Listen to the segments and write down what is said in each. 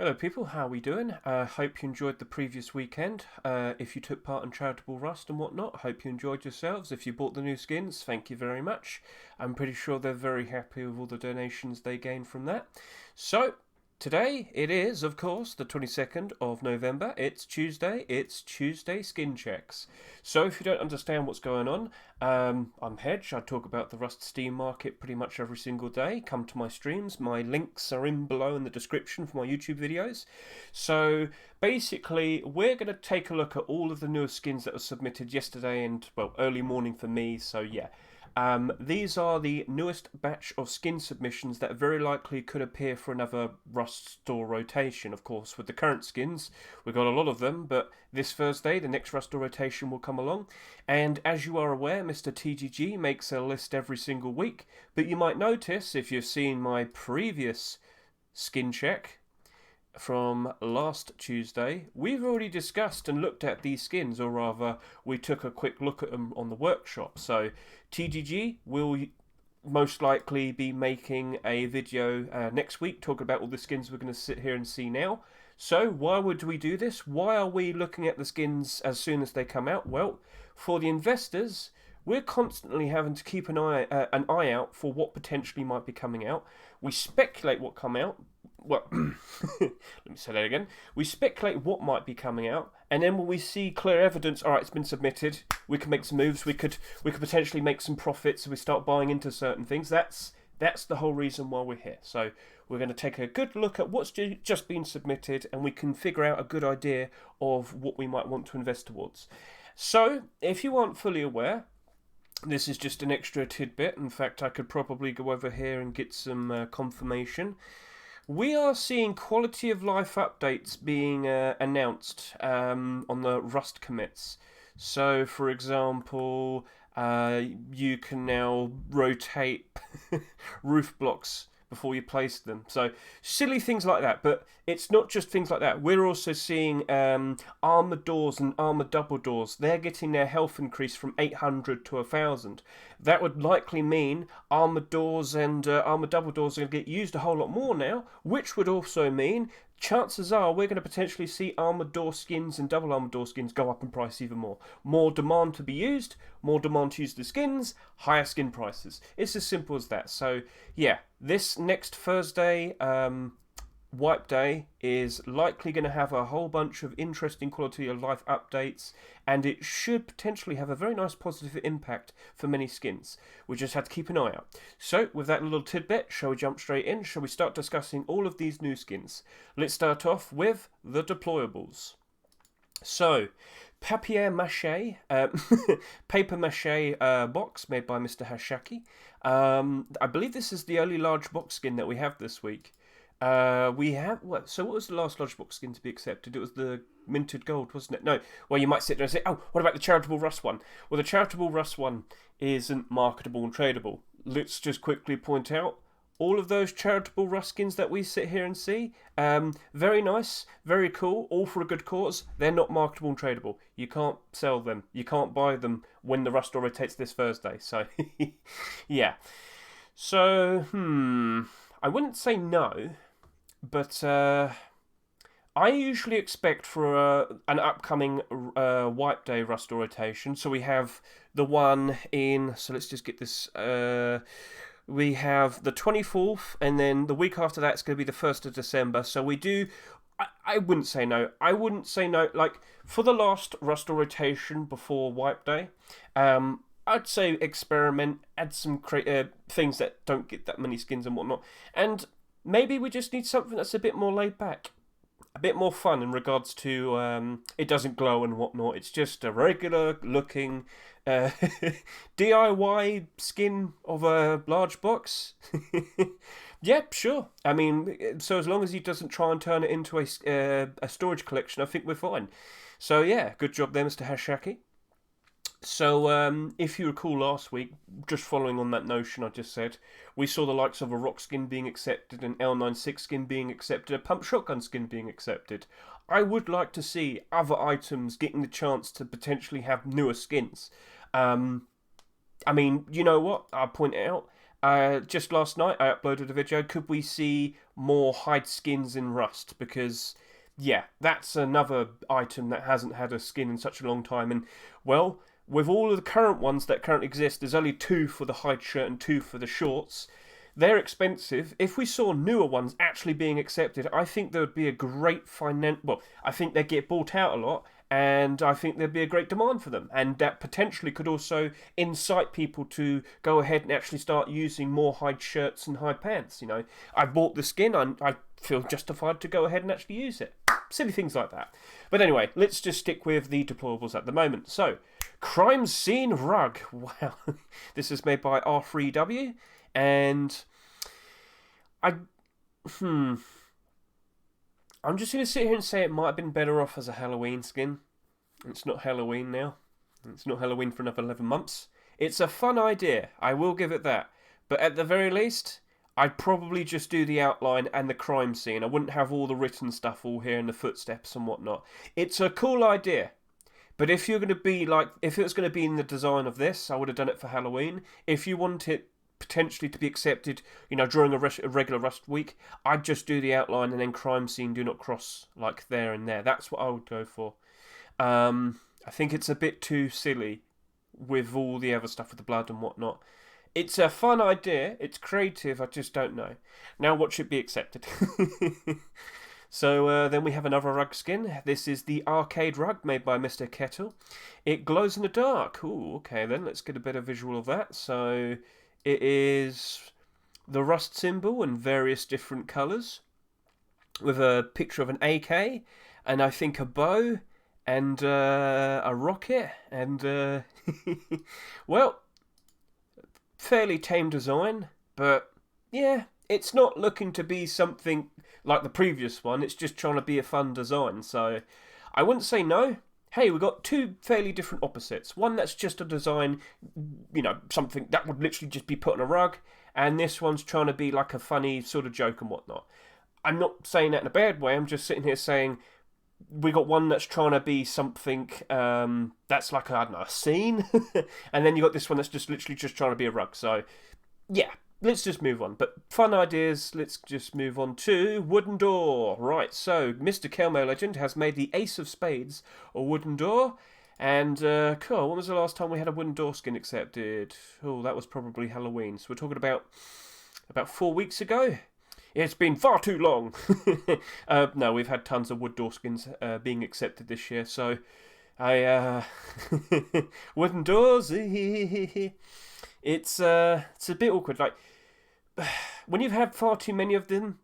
Hello people, how are we doing? Hope you enjoyed the previous weekend. If you took part in charitable rust and whatnot, hope you enjoyed yourselves. If you bought the new skins, thank you very much. I'm pretty sure they're very happy with all the donations they gained from that. So, today it is, of course, the 22nd of November. It's Tuesday skin checks. So if you don't understand what's going on, I'm Hedge. I talk about the Rust Steam market pretty much every single day. Come to my streams. My links are in below in the description for my YouTube videos. So basically, we're going to take a look at all of the newest skins that were submitted yesterday and, well, early morning for me. So yeah. These are the newest batch of skin submissions that very likely could appear for another Rust store rotation. Of course, with the current skins, we've got a lot of them, but this Thursday, the next Rust store rotation will come along. And as you are aware, Mr. TGG makes a list every single week, but you might notice, if you've seen my previous skin check from last Tuesday, we've already discussed and looked at these skins, or rather, we took a quick look at them on the workshop. So, TGG will most likely be making a video next week talking about all the skins we're going to sit here and see now. So, why would we do this? Why are we looking at the skins as soon as they come out? Well, for the investors, we're constantly having to keep an eye out for what potentially might be coming out. We speculate what come out. Well, let me say that again. We speculate what might be coming out, and then when we see clear evidence, all right, it's been submitted, we can make some moves. We could potentially make some profits. So we start buying into certain things. That's the whole reason why we're here. So we're going to take a good look at what's just been submitted, and we can figure out a good idea of what we might want to invest towards. So if you aren't fully aware, this is just an extra tidbit. In fact, I could probably go over here and get some confirmation. We are seeing quality of life updates being announced on the Rust commits. So, for example, you can now rotate roof blocks before you place them. So, silly things like that. But it's not just things like that. We're also seeing armored doors and armored double doors. They're getting their health increase from 800 to 1,000. That would likely mean armored doors and armored double doors are going to get used a whole lot more now, which would also mean chances are we're going to potentially see armored door skins and double armored door skins go up in price even more. More demand to be used, more demand to use the skins, higher skin prices. It's as simple as that. So yeah, this next Thursday Wipe Day is likely going to have a whole bunch of interesting quality of life updates, and it should potentially have a very nice positive impact for many skins. We just have to keep an eye out. So, with that little tidbit, shall we jump straight in? Shall we start discussing all of these new skins? Let's start off with the deployables. So, Papier Mache, Paper Mache Box made by Mr. Hashaki. I believe this is the only large box skin that we have this week. We have what? So what was the last large box skin to be accepted? It was the minted gold, wasn't it? No. Well, you might sit there and say, "Oh, what about the charitable rust one?" Well, the charitable rust one isn't marketable and tradable. Let's just quickly point out all of those charitable rust skins that we sit here and see. Very nice, very cool, all for a good cause. They're not marketable and tradable. You can't sell them. You can't buy them when the rust store rotates this Thursday. So, yeah. So, I wouldn't say no. But I usually expect for an upcoming Wipe Day Rust rotation. So we have the one in. So let's just get this. We have the 24th, and then the week after that's going to be the 1st of December. So we do. I wouldn't say no. I wouldn't say no. Like for the last Rust rotation before Wipe Day, I'd say experiment, add some things that don't get that many skins and whatnot, and maybe we just need something that's a bit more laid back, a bit more fun in regards to it doesn't glow and whatnot. It's just a regular looking DIY skin of a large box. Yep, sure. I mean, so as long as he doesn't try and turn it into a storage collection, I think we're fine. So yeah, good job there, Mr. Hashaki. So, if you recall last week, just following on that notion I just said, we saw the likes of a rock skin being accepted, an L96 skin being accepted, a pump shotgun skin being accepted. I would like to see other items getting the chance to potentially have newer skins. I mean, you know what? I'll point it out. Just last night I uploaded a video. Could we see more hide skins in Rust? Because, yeah, that's another item that hasn't had a skin in such a long time. And, well, with all of the current ones that currently exist, there's only 2 for the hide shirt and 2 for the shorts. They're expensive. If we saw newer ones actually being accepted, I think there would be a great well, I think they'd get bought out a lot, and I think there'd be a great demand for them. And that potentially could also incite people to go ahead and actually start using more hide shirts and hide pants. You know, I bought the skin, I feel justified to go ahead and actually use it. Silly things like that. But anyway, let's just stick with the deplorables at the moment. So, Crime Scene Rug. Wow. This is made by R3W. And I'm just going to sit here and say it might have been better off as a Halloween skin. It's not Halloween now. It's not Halloween for another 11 months. It's a fun idea. I will give it that. But at the very least, I'd probably just do the outline and the crime scene. I wouldn't have all the written stuff all here and the footsteps and whatnot. It's a cool idea. But if you're going to be if it was going to be in the design of this, I would have done it for Halloween. If you want it potentially to be accepted, during a regular Rust week, I'd just do the outline and then crime scene do not cross like there and there. That's what I would go for. I think it's a bit too silly with all the other stuff with the blood and whatnot. It's a fun idea. It's creative. I just don't know. Now what should be accepted? So then we have another rug skin. This is the arcade rug made by Mr. Kettle. It glows in the dark. Ooh, okay then. Let's get a better visual of that. So it is the Rust symbol in various different colours with a picture of an AK and I think a bow and a rocket and well, fairly tame design, but yeah, it's not looking to be something like the previous one. It's just trying to be a fun design, so I wouldn't say no. Hey, we've got 2 fairly different opposites. One that's just a design, something that would literally just be put on a rug, and this one's trying to be like a funny sort of joke and whatnot. I'm not saying that in a bad way, I'm just sitting here saying we got one that's trying to be something that's like, a scene, and then you got this one that's just literally just trying to be a rug. So, yeah. Let's just move on. But fun ideas, let's just move on to wooden door. Right, so Mr. Kelmo Legend has made the Ace of Spades, a wooden door. And, cool, when was the last time we had a wooden door skin accepted? Oh, that was probably Halloween. So we're talking about 4 weeks ago? It's been far too long. No, we've had tons of wood door skins being accepted this year. So, wooden doors. It's a bit awkward. Like, when you've had far too many of them,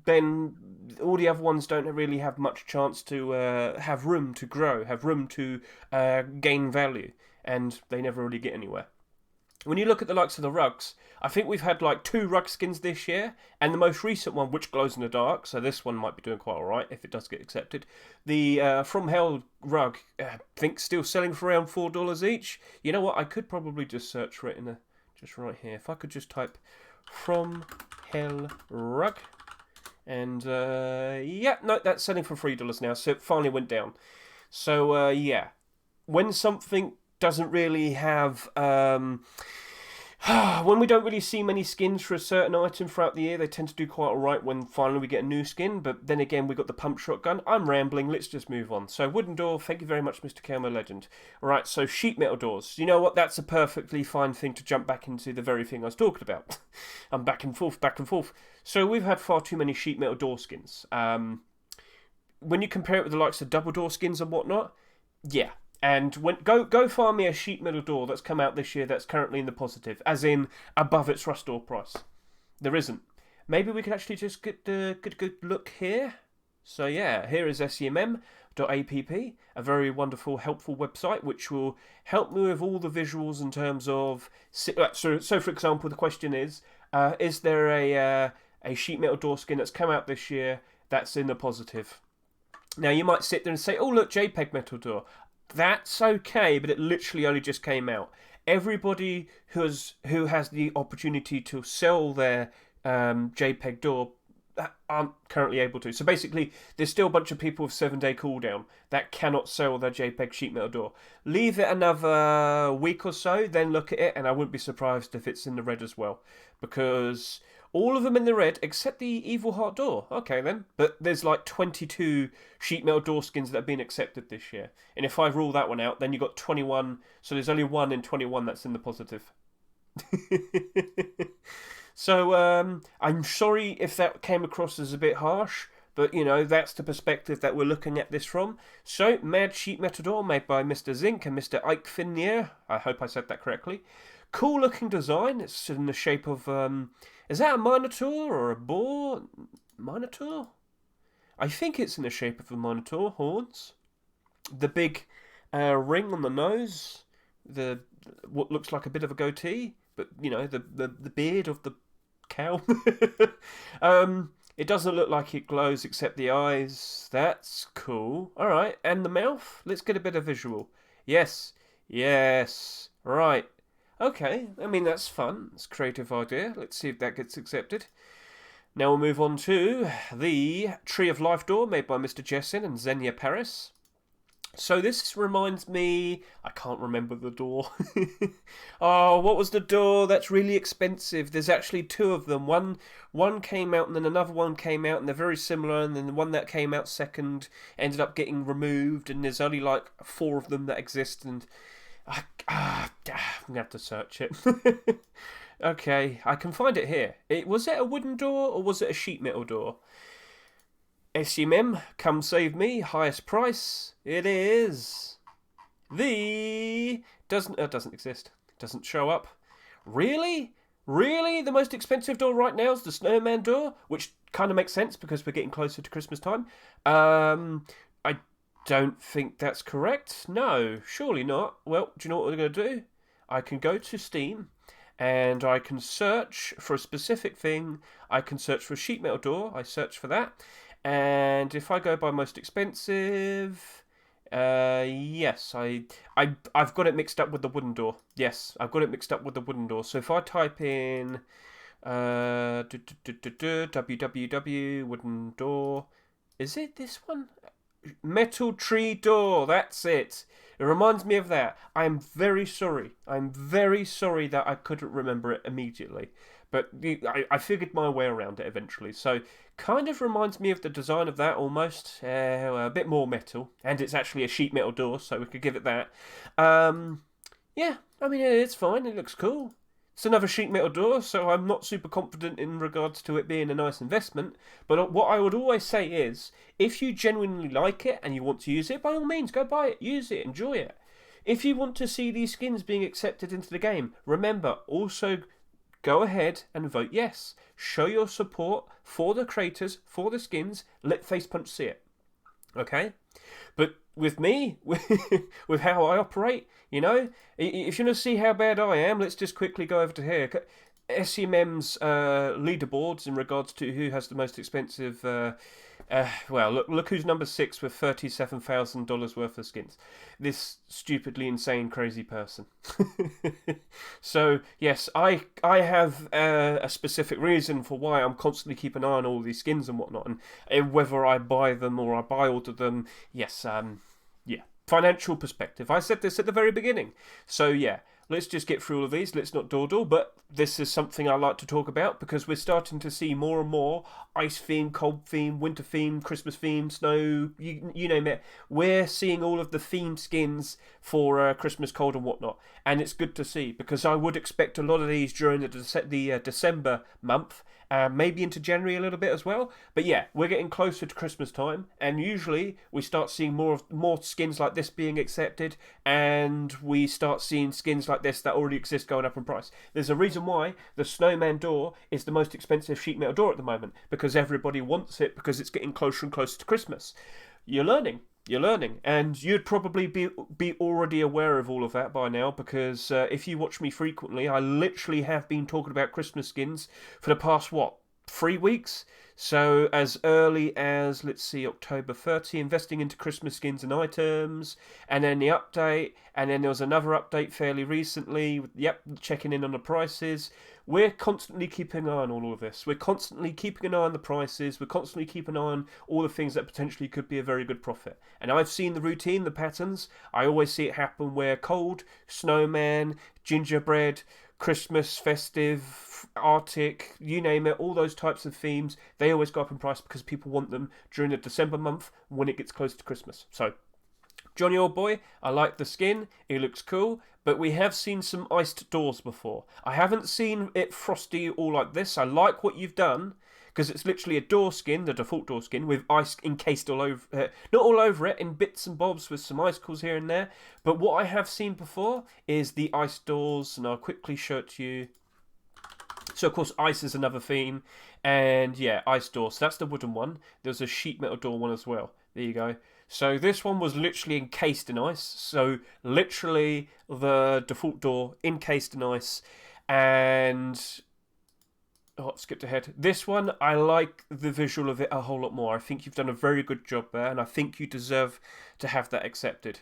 then all the other ones don't really have much chance to have room to grow, have room to gain value, and they never really get anywhere. When you look at the likes of the rugs, I think we've had 2 rug skins this year, and the most recent one, which glows in the dark, so this one might be doing quite alright if it does get accepted. The From Hell rug, I think still selling for around $4 each. You know what, I could probably just search for it just right here. If I could just type From Hell rug, and yeah, no, that's selling for $3 now, so it finally went down. So yeah, when something doesn't really have when we don't really see many skins for a certain item throughout the year, they tend to do quite alright when finally we get a new skin. But then again, we've got the pump shotgun. I'm rambling, let's just move on. So wooden door, thank you very much, Mr. Kelmo Legend. Alright, so sheet metal doors. You know what, that's a perfectly fine thing to jump back into the very thing I was talking about. I'm back and forth. So we've had far too many sheet metal door skins. When you compare it with the likes of double door skins and whatnot, yeah. And go find me a sheet metal door that's come out this year that's currently in the positive, as in above its Rust door price. There isn't. Maybe we could actually just get a good look here. So yeah, here is scmm.app, a very wonderful, helpful website which will help me with all the visuals in terms of... So for example, the question is there a sheet metal door skin that's come out this year that's in the positive? Now you might sit there and say, oh look, JPEG metal door. That's okay, but it literally only just came out. Everybody who has the opportunity to sell their JPEG door aren't currently able to. So basically, there's still a bunch of people with 7-day cooldown that cannot sell their JPEG sheet metal door. Leave it another week or so, then look at it, and I wouldn't be surprised if it's in the red as well. Because all of them in the red, except the Evil Heart door. Okay then. But there's like 22 sheet metal door skins that have been accepted this year. And if I rule that one out, then you've got 21. So there's only 1 in 21 that's in the positive. So, I'm sorry if that came across as a bit harsh, but, you know, that's the perspective that we're looking at this from. So, Mad Sheet Metal Door, made by Mr. Zink and Mr. Ike Finnier. I hope I said that correctly. Cool looking design. It's in the shape of, is that a Minotaur or a boar? Minotaur? I think it's in the shape of a Minotaur, horns. The big ring on the nose. What looks like a bit of a goatee. But, you know, the beard of the cow. It doesn't look like it glows except the eyes. That's cool. Alright, and the mouth? Let's get a bit of visual. Yes. Right. Okay, I mean, that's fun. It's a creative idea. Let's see if that gets accepted. Now we'll move on to the Tree of Life door, made by Mr. Jessin and Xenia Paris. So this reminds me... I can't remember the door. Oh, what was the door? That's really expensive. There's actually 2 of them. One came out and then another one came out and they're very similar. And then the one that came out second ended up getting removed. And there's only like 4 of them that exist. And I'm going to have to search it. Okay, I can find it here. Was it a wooden door or was it a sheet metal door? SCM, come save me, highest price. It is doesn't exist. Doesn't show up. Really? The most expensive door right now is the Snowman door, which kind of makes sense because we're getting closer to Christmas time. I don't think that's correct. No, surely not. Well, do you know what we're going to do? I can go to Steam and I can search for a specific thing. I can search for a sheet metal door. I search for that. And if I go by most expensive, yes, I've got it mixed up with the wooden door. Yes, I've got it mixed up with the wooden door. So if I type in www wooden door, is it this one? Metal tree door. That's it. It reminds me of that. I'm very sorry. That I couldn't remember it immediately. But I figured my way around it eventually. So, kind of reminds me of the design of that almost. A bit more metal. And it's actually a sheet metal door, so we could give it that. Yeah, I mean, it's fine. It looks cool. It's another sheet metal door, so I'm not super confident in regards to it being a nice investment. But what I would always say is, if you genuinely like it and you want to use it, by all means, go buy it, use it, enjoy it. If you want to see these skins being accepted into the game, remember, also go ahead and vote yes. Show your support for the creators, for the skins. Let Facepunch see it. Okay? But with me, with how I operate, you know, if you want to see how bad I am, let's just quickly go over to here. SCMM's leaderboards in regards to who has the most expensive... well, look who's number 6 with $37,000 worth of skins. This stupidly insane, crazy person. So, yes, I have a specific reason for why I'm constantly keeping an eye on all these skins and whatnot. And whether I buy them or I buy all of them, yes, yeah. Financial perspective. I said this at the very beginning. So, yeah. Let's just get through all of these. Let's not dawdle, but this is something I like to talk about because we're starting to see more and more ice theme, cold theme, winter theme, Christmas theme, snow, you name it. We're seeing all of the theme skins for Christmas, cold and whatnot. And it's good to see because I would expect a lot of these during the December month. Maybe into January a little bit as well. But yeah, we're getting closer to Christmas time. And usually we start seeing more skins like this being accepted. And we start seeing skins like this that already exist going up in price. There's a reason why the Snowman door is the most expensive sheet metal door at the moment. Because everybody wants it because it's getting closer and closer to Christmas. You're learning. And you'd probably be already aware of all of that by now because if you watch me frequently, I literally have been talking about Christmas skins for the past, 3 weeks. So as early as, let's see, October 30, investing into Christmas skins and items, and then the update, and then there was another update fairly recently. Yep, checking in on the prices. We're constantly keeping an eye on all of this. We're constantly keeping an eye on the prices. We're constantly keeping an eye on all the things that potentially could be a very good profit. And I've seen the routine, the patterns. I always see it happen where cold, snowman, gingerbread, Christmas, festive, Arctic, you name it, all those types of themes, they always go up in price because people want them during the December month when it gets close to Christmas. So, Johnny old boy, I like the skin, it looks cool, but we have seen some iced doors before. I haven't seen it frosty all like this. I like what you've done, because it's literally a door skin, the default door skin, with ice encased all over, not all over it, in bits and bobs with some icicles here and there. But what I have seen before is the ice doors, and I'll quickly show it to you. So, of course, ice is another theme, and yeah, ice doors. So that's the wooden one. There's a sheet metal door one as well. There you go. So this one was literally encased in ice. So literally the default door encased in ice, and oh, I've skipped ahead. This one, I like the visual of it a whole lot more. I think you've done a very good job there, and I think you deserve to have that accepted.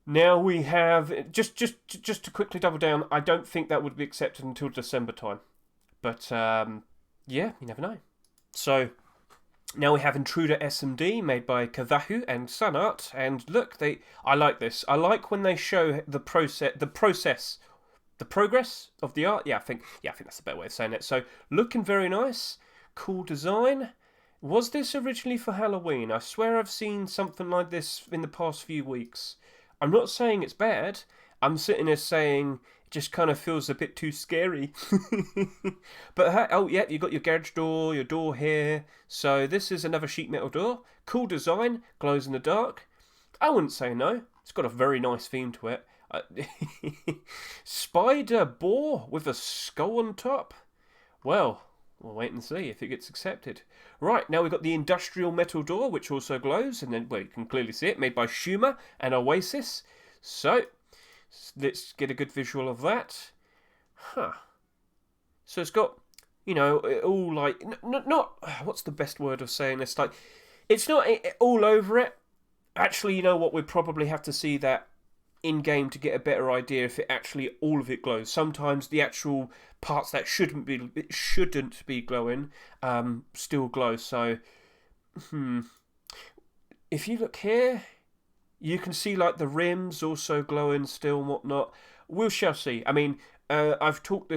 Now we have, just to quickly double down, I don't think that would be accepted until December time. But, yeah, you never know. So, now we have Intruder SMD, made by Kavahu and Sunart, and look, I like this. I like when they show the progress of the art. I think that's a better way of saying it. So, looking very nice, cool design. Was this originally for Halloween? I swear I've seen something like this in the past few weeks. I'm not saying it's bad. I'm sitting there saying it just kind of feels a bit too scary. But oh yeah, you got your garage door, your door here. So this is another sheet metal door. Cool design, glows in the dark. I wouldn't say no. It's got a very nice theme to it. Spider boar with a skull on top. Well, we'll wait and see if it gets accepted. Right, now we've got the industrial metal door, which also glows, and then, well, you can clearly see it, made by Schumer and Oasis. So, let's get a good visual of that. Huh. So it's got, all like, not what's the best word of saying this? Like, it's not all over it. Actually, you know what, we'd probably have to see that in-game to get a better idea if it actually, all of it glows. Sometimes the actual parts that shouldn't be glowing still glow. So, if you look here, you can see like the rims also glowing still and whatnot. We shall see. I mean, I talked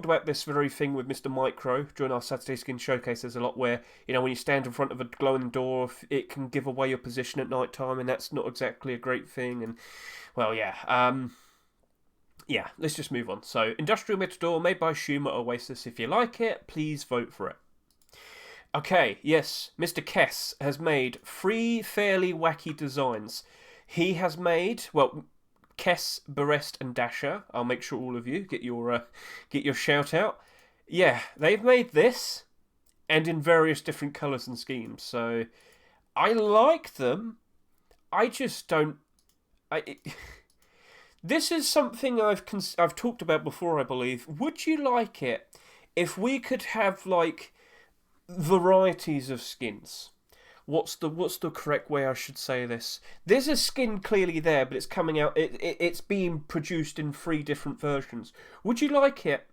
about this very thing with Mr. Micro during our Saturday Skin Showcases a lot, where, when you stand in front of a glowing door, it can give away your position at night time, and that's not exactly a great thing. And, well, yeah, let's just move on. So, Industrial Metal Door, made by Schumer Oasis. If you like it, please vote for it. Okay, yes, Mr. Kess has made 3 fairly wacky designs. He has made, well, Kess, Berest, and Dasher. I'll make sure all of you get your shout out. Yeah, they've made this, and in various different colours and schemes. So, I like them. I just don't. This is something I've talked about before, I believe. Would you like it if we could have like varieties of skins? What's the correct way I should say this? There's a skin clearly there, but it's coming out. It's being produced in 3 different versions. Would you like it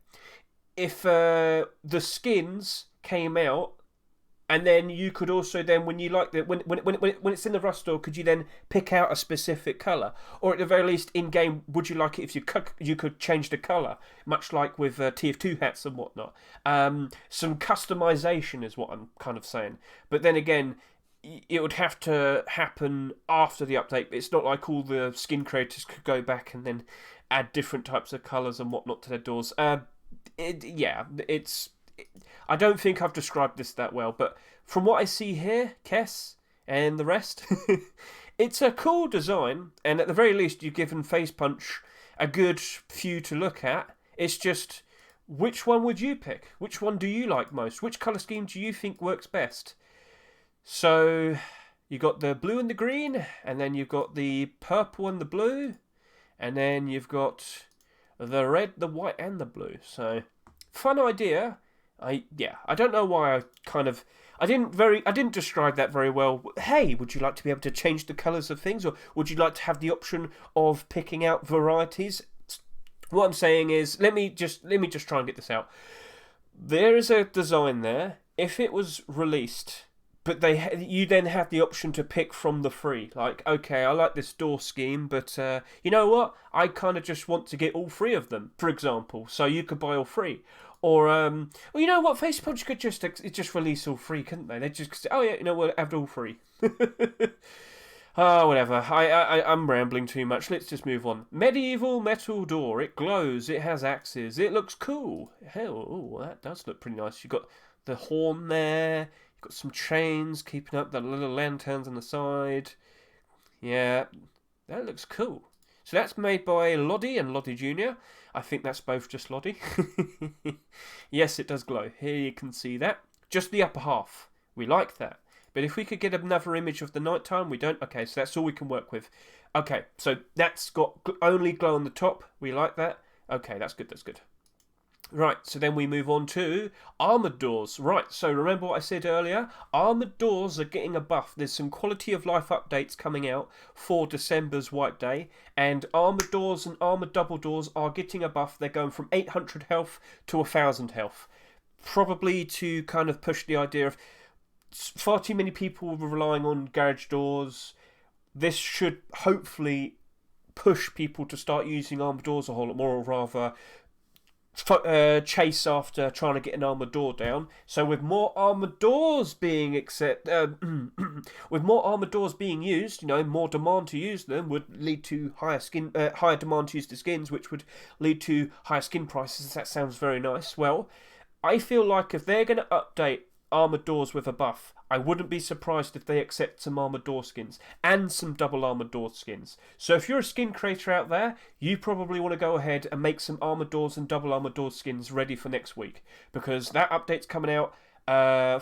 if the skins came out, and then you could also then, when you like when it's in the Rust store, could you then pick out a specific colour, or at the very least in game, would you like it if you could change the colour, much like with TF2 hats and whatnot? Some customization is what I'm kind of saying, but then again, it would have to happen after the update. It's not like all the skin creators could go back and then add different types of colours and whatnot to their doors. I don't think I've described this that well, but from what I see here, Kess and the rest, it's a cool design, and at the very least, you've given Face Punch a good few to look at. It's just, which one would you pick? Which one do you like most? Which colour scheme do you think works best? So, you got the blue and the green, and then you've got the purple and the blue, and then you've got the red, the white, and the blue. So, fun idea. I don't know why I didn't describe that very well. Hey, would you like to be able to change the colours of things, or would you like to have the option of picking out varieties? What I'm saying is, let me just try and get this out. There is a design there. If it was released, but you then have the option to pick from the free. Like, okay, I like this door scheme, but you know what? I kind of just want to get all three of them, for example. So you could buy all three. Or, well, you know what? Facebook could just release all three, couldn't they? They just, oh yeah, you know what? Have all three. Oh, whatever. I'm rambling too much. Let's just move on. Medieval metal door. It glows. It has axes. It looks cool. Hell, oh, that does look pretty nice. You've got the horn there. You've got some chains keeping up the little lanterns on the side. Yeah, that looks cool. So that's made by Lottie and Lottie Jr. I think that's both just Lottie. Yes, it does glow. Here you can see that. Just the upper half. We like that. But if we could get another image of the nighttime, we don't. Okay, so that's all we can work with. Okay, so that's got only glow on the top. We like that. Okay, that's good, that's good. Right, so then we move on to armoured doors. Right, so remember what I said earlier? Armoured doors are getting a buff. There's some quality of life updates coming out for December's White Day. And armoured doors and armoured double doors are getting a buff. They're going from 800 health to 1000 health. Probably to kind of push the idea of far too many people were relying on garage doors. This should hopefully push people to start using armoured doors a whole lot more, or rather chase after trying to get an armoured door down. So with more armoured doors being with more armoured doors being used, you know, more demand to use them would lead to higher demand to use the skins, which would lead to higher skin prices. That sounds very nice. Well, I feel like if they're going to update armoured doors with a buff, I wouldn't be surprised if they accept some armoured door skins and some double armoured door skins. So if you're a skin creator out there, you probably want to go ahead and make some armoured doors and double armoured door skins ready for next week, because that update's coming out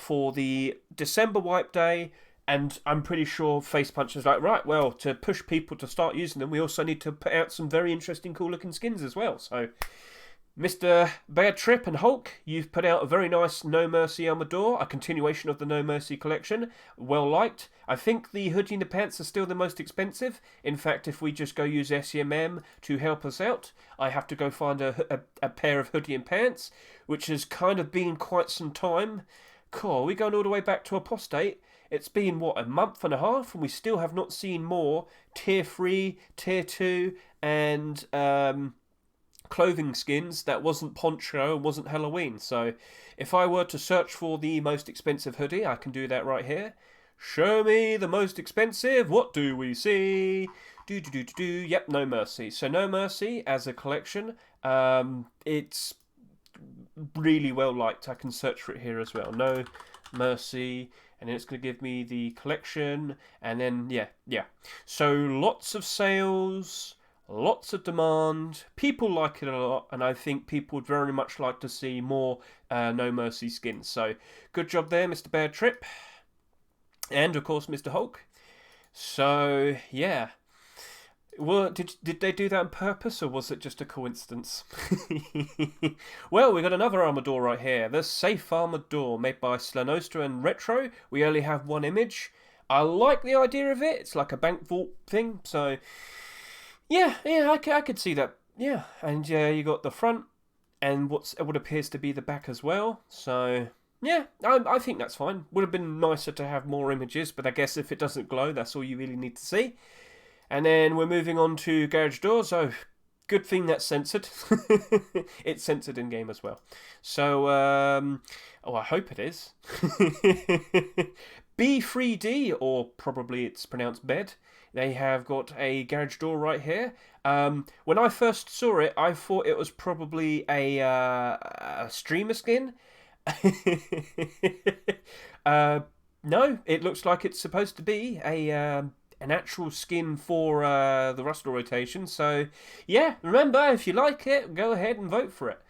for the December Wipe Day. And I'm pretty sure Face Puncher's like, right, well, to push people to start using them, we also need to put out some very interesting, cool looking skins as well. So Mr. Bad Trip and Hulk, you've put out a very nice No Mercy armor door, a continuation of the No Mercy collection. Well liked. I think the Hoodie and the Pants are still the most expensive. In fact, if we just go use SCMM to help us out, I have to go find a pair of Hoodie and Pants, which has kind of been quite some time. Cool, we're going all the way back to Apostate. It's been, what, a month and a half, and we still have not seen more Tier 3, Tier 2, and clothing skins that wasn't Poncho and wasn't Halloween. So if I were to search for the most expensive hoodie, I can do that right here. Show me the most expensive. What do we see? Yep, No Mercy. So No Mercy as a collection, it's really well liked. I can search for it here as well. No Mercy, and then it's going to give me the collection, and then yeah. So lots of sales, lots of demand. People like it a lot, and I think people would very much like to see more No Mercy skins. So good job there, Mr. Bad Trip, and of course Mr. Hulk. So yeah. Well, did they do that on purpose, or was it just a coincidence? Well, we got another armor door right here. The Safe Armored Door, made by Slanostra and Retro. We only have one image. I like the idea of it. It's like a bank vault thing. So, yeah, I could see that. Yeah, and you got the front and what appears to be the back as well. So, yeah, I think that's fine. Would have been nicer to have more images, but I guess if it doesn't glow, that's all you really need to see. And then we're moving on to garage doors. Oh, good thing that's censored. It's censored in game as well. So, I hope it is. B3D, or probably it's pronounced bed. They have got a garage door right here. When I first saw it, I thought it was probably a streamer skin. No, it looks like it's supposed to be an actual skin for the Roswell rotation. So, yeah, remember, if you like it, go ahead and vote for it.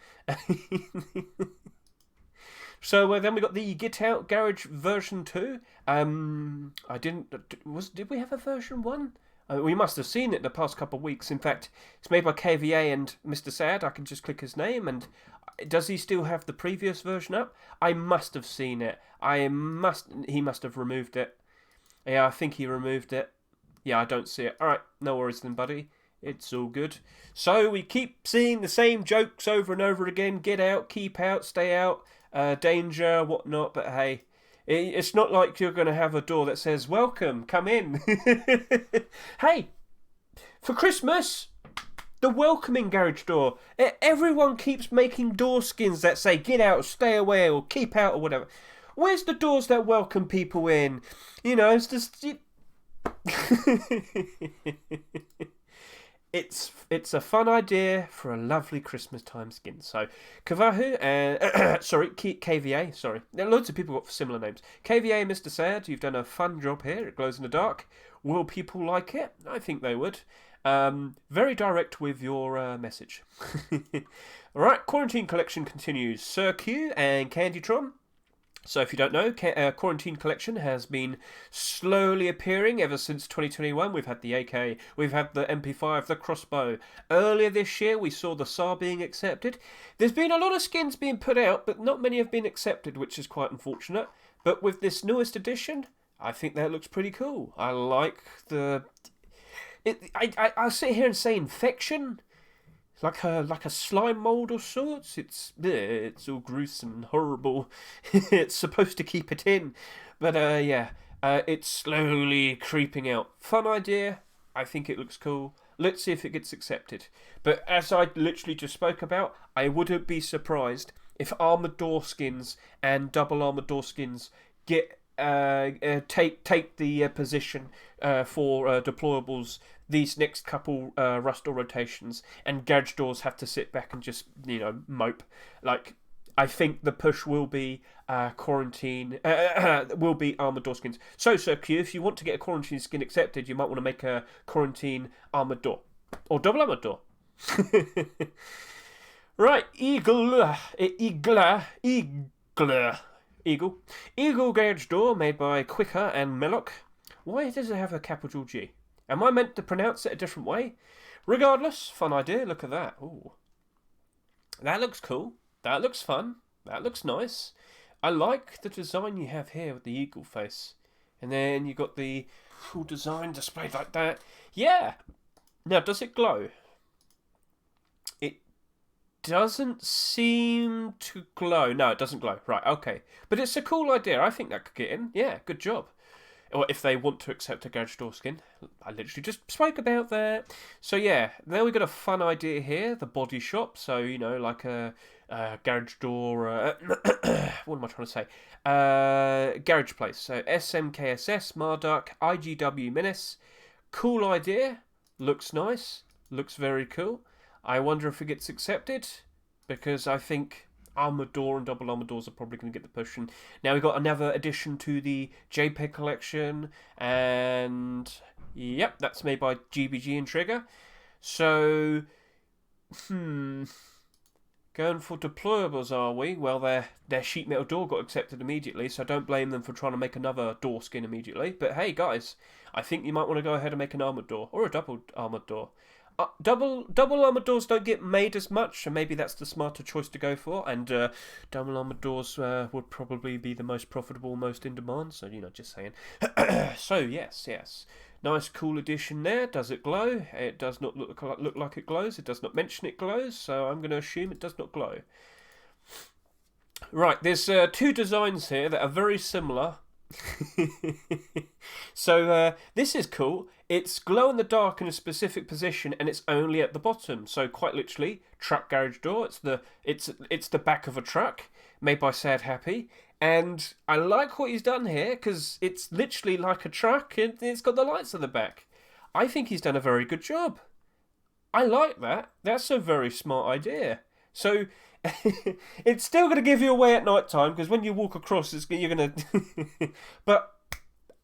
So then we got the Get Out Garage version 2. Did we have a version 1? We must have seen it the past couple of weeks. In fact, it's made by KVA and Mr. Sad. I can just click his name, and does he still have the previous version up? I must have seen it. He must have removed it. Yeah, I think he removed it. Yeah, I don't see it. Alright, no worries then, buddy. It's all good. So we keep seeing the same jokes over and over again. Get out, keep out, stay out, danger, whatnot. But hey, it's not like you're going to have a door that says, welcome, come in. Hey, for Christmas, the welcoming garage door. Everyone keeps making door skins that say, get out, stay away, or keep out, or whatever. Where's the doors that welcome people in? You know, it's just... It's a fun idea for a lovely Christmas time skin. So, Kavahu and... sorry, KVA, sorry. Loads of people got similar names. KVA, Mr. Sad, you've done a fun job here. It glows in the dark. Will people like it? I think they would. Very direct with your message. Alright, Quarantine Collection continues. Sir Q and Candytron. So if you don't know, Quarantine Collection has been slowly appearing ever since 2021. We've had the AK, we've had the MP5, the Crossbow. Earlier this year, we saw the SAR being accepted. There's been a lot of skins being put out, but not many have been accepted, which is quite unfortunate. But with this newest edition, I think that looks pretty cool. I like the... I'll sit here and say infection. Like a slime mold of sorts. It's all gruesome and horrible. It's supposed to keep it in, but it's slowly creeping out. Fun idea. I think it looks cool. Let's see if it gets accepted. But as I literally just spoke about, I wouldn't be surprised if armored door skins and double armored door skins get take the position for deployables these next couple Rust door rotations, and garage doors have to sit back and just, you know, mope. Like, I think the push will be quarantine, will be armored door skins. So, Sir Q, if you want to get a quarantine skin accepted, you might want to make a quarantine armored door. Or double armored door. Right, Eagle garage door made by Quicker and Meloc. Why does it have a capital G? Am I meant to pronounce it a different way? Regardless, fun idea. Look at that. Ooh, that looks cool. That looks fun. That looks nice. I like the design you have here with the eagle face. And then you got the full design displayed like that. Yeah. Now, does it glow? It doesn't seem to glow. No, it doesn't glow. Right, okay. But it's a cool idea. I think that could get in. Yeah, good job. Or if they want to accept a garage door skin. I literally just spoke about that. So yeah, there we got a fun idea here. The body shop. So, you know, like a garage door... what am I trying to say? Garage place. So SMKSS, Marduk, IGW Menace. Cool idea. Looks nice. Looks very cool. I wonder if it gets accepted. Because I think... armored door and double armored doors are probably going to get the push. And now we've got another addition to the JPEG collection, and yep, that's made by GBG and Trigger. So, going for deployables, are we? Well, their sheet metal door got accepted immediately, so I don't blame them for trying to make another door skin immediately. But hey, guys, I think you might want to go ahead and make an armored door or a double armored door. Double armored doors don't get made as much, so maybe that's the smarter choice to go for. And double armored doors would probably be the most profitable, most in demand. So, you know, just saying. So yes, nice, cool addition there. Does it glow? It does not look like it glows. It does not mention it glows, so I'm going to assume it does not glow. Right, there's two designs here that are very similar. So this is cool. It's glow in the dark in a specific position, and it's only at the bottom. So quite literally, truck garage door. It's the back of a truck made by Sad Happy, and I like what he's done here because it's literally like a truck and it's got the lights at the back. I think he's done a very good job. I like that. That's a very smart idea. So. It's still going to give you away at night time because when you walk across, you're going to. But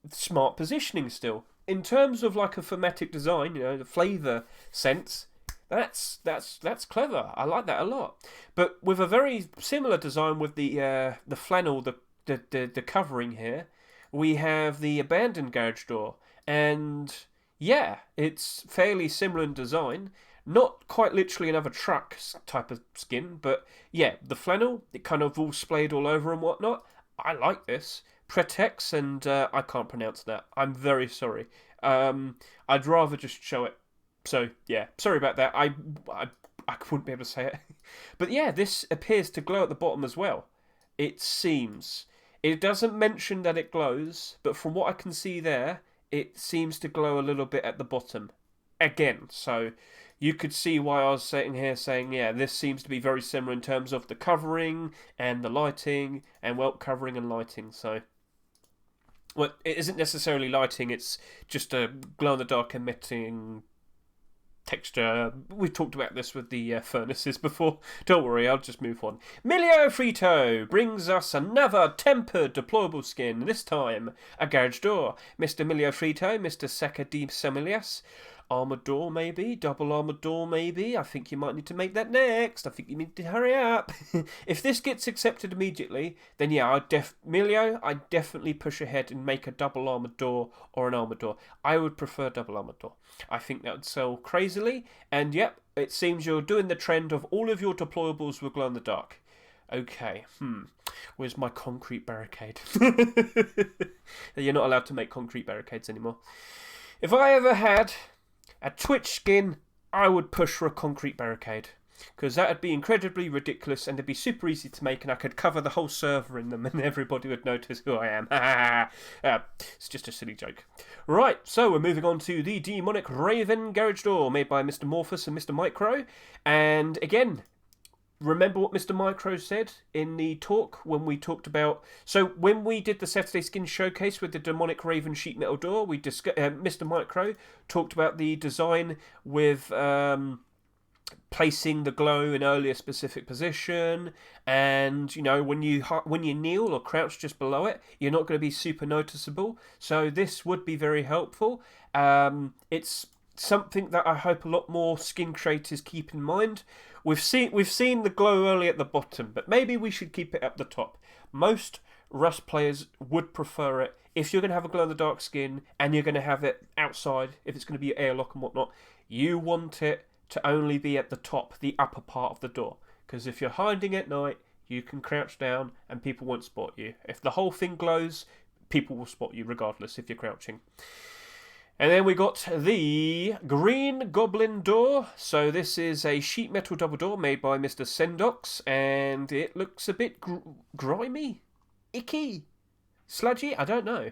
smart positioning still. In terms of like a thematic design, you know, the flavour sense, that's clever. I like that a lot. But with a very similar design with the flannel, the covering here, we have the abandoned garage door, and Yeah, it's fairly similar in design. Not quite literally another truck type of skin, but yeah, the flannel, it kind of all splayed all over and whatnot. I like this. Pretex, and I can't pronounce that. I'm very sorry. I'd rather just show it. So yeah, sorry about that. I wouldn't be able to say it. But yeah, this appears to glow at the bottom as well. It seems. It doesn't mention that it glows, but from what I can see there, it seems to glow a little bit at the bottom. Again, so you could see why I was sitting here saying, yeah, this seems to be very similar in terms of the covering and the lighting, and well, covering and lighting. So, well, it isn't necessarily lighting, it's just a glow in the dark emitting texture. We've talked about this with the furnaces before. Don't worry, I'll just move on. Milio Frito brings us another tempered deployable skin, this time a garage door. Mr. Milio Frito, Mr. Seca de Semilias. Armored door, maybe. Double armored door, maybe. I think you might need to make that next. I think you need to hurry up. If this gets accepted immediately, then yeah, I'd definitely push ahead and make a double armored door or an armored door. I would prefer double armored door. I think that would sell crazily. And yep, it seems you're doing the trend of all of your deployables will glow in the dark. Okay, where's my concrete barricade? You're not allowed to make concrete barricades anymore. If I ever had a Twitch skin, I would push for a concrete barricade. Because that would be incredibly ridiculous and it'd be super easy to make, and I could cover the whole server in them and everybody would notice who I am. It's just a silly joke. Right, so we're moving on to the Demonic Raven Garage Door made by Mr. Morphus and Mr. Micro. And again, remember what Mr. Micro said in the talk when we talked about... So when we did the Saturday Skin Showcase with the Demonic Raven Sheet Metal Door, Mr. Micro talked about the design with placing the glow in earlier specific position, and you know, when you kneel or crouch just below it, you're not going to be super noticeable. So this would be very helpful. It's something that I hope a lot more skin creators keep in mind. We've seen the glow early at the bottom, but maybe we should keep it up the top. Most Rust players would prefer it. If you're going to have a glow-in-the-dark skin and you're going to have it outside, if it's going to be airlock and whatnot, you want it to only be at the top, the upper part of the door. Because if you're hiding at night, you can crouch down and people won't spot you. If the whole thing glows, people will spot you regardless if you're crouching. And then we got the Green Goblin door. So this is a sheet metal double door made by Mr. Sendox, and it looks a bit grimy, icky, sludgy. I don't know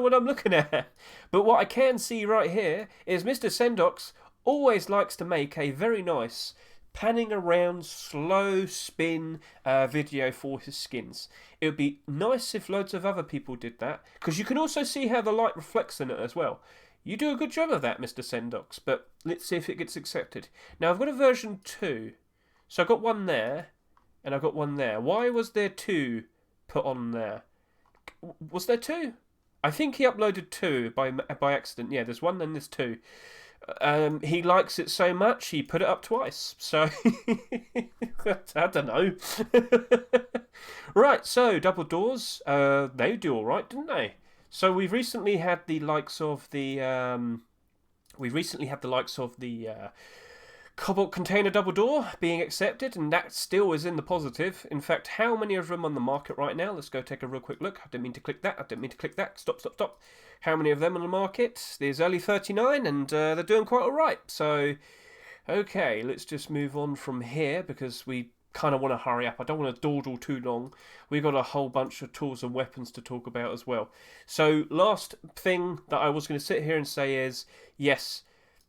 what I'm looking at. But what I can see right here is Mr. Sendox always likes to make a very nice panning around slow spin video for his skins. It would be nice if loads of other people did that, because you can also see how the light reflects in it as well. You do a good job of that, Mr. Sendox, but let's see if it gets accepted. Now, I've got a version 2. So I've got one there, and I've got one there. Why was there 2 put on there? Was there 2? I think he uploaded 2 by accident. Yeah, there's 1 and there's 2. He likes it so much, he put it up twice. So, I don't know. Right, so, double doors. They do alright, didn't they? So we've recently had the likes of the Cobalt container double door being accepted, and that still is in the positive. In fact, how many of them on the market right now? Let's go take a real quick look. I didn't mean to click that. Stop. How many of them on the market? There's only 39, and they're doing quite alright. So, okay, let's just move on from here because we kind of want to hurry up. I don't want to dawdle too long. We've got a whole bunch of tools and weapons to talk about as well. So last thing that I was going to sit here and say is, yes,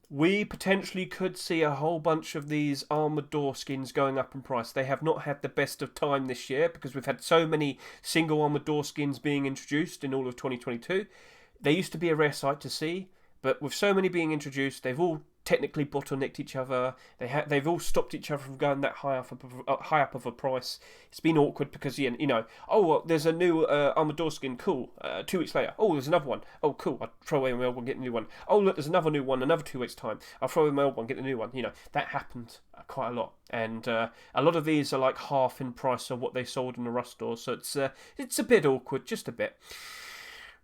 we potentially could see a whole bunch of these armoured door skins going up in price. They have not had the best of time this year because we've had so many single armoured door skins being introduced in all of 2022. They used to be a rare sight to see, but with so many being introduced, they've all technically bottlenecked each other. They've all stopped each other from going that high up of a price. It's been awkward because there's a new armored door skin. Cool. 2 weeks later, there's another one. Oh, cool. I throw away my old one, get a new one. Oh, look, there's another new one. Another 2 weeks time. I'll throw away my old one, get a new one. That happened quite a lot, and a lot of these are like half in price of what they sold in the Rust store. So it's a bit awkward, just a bit.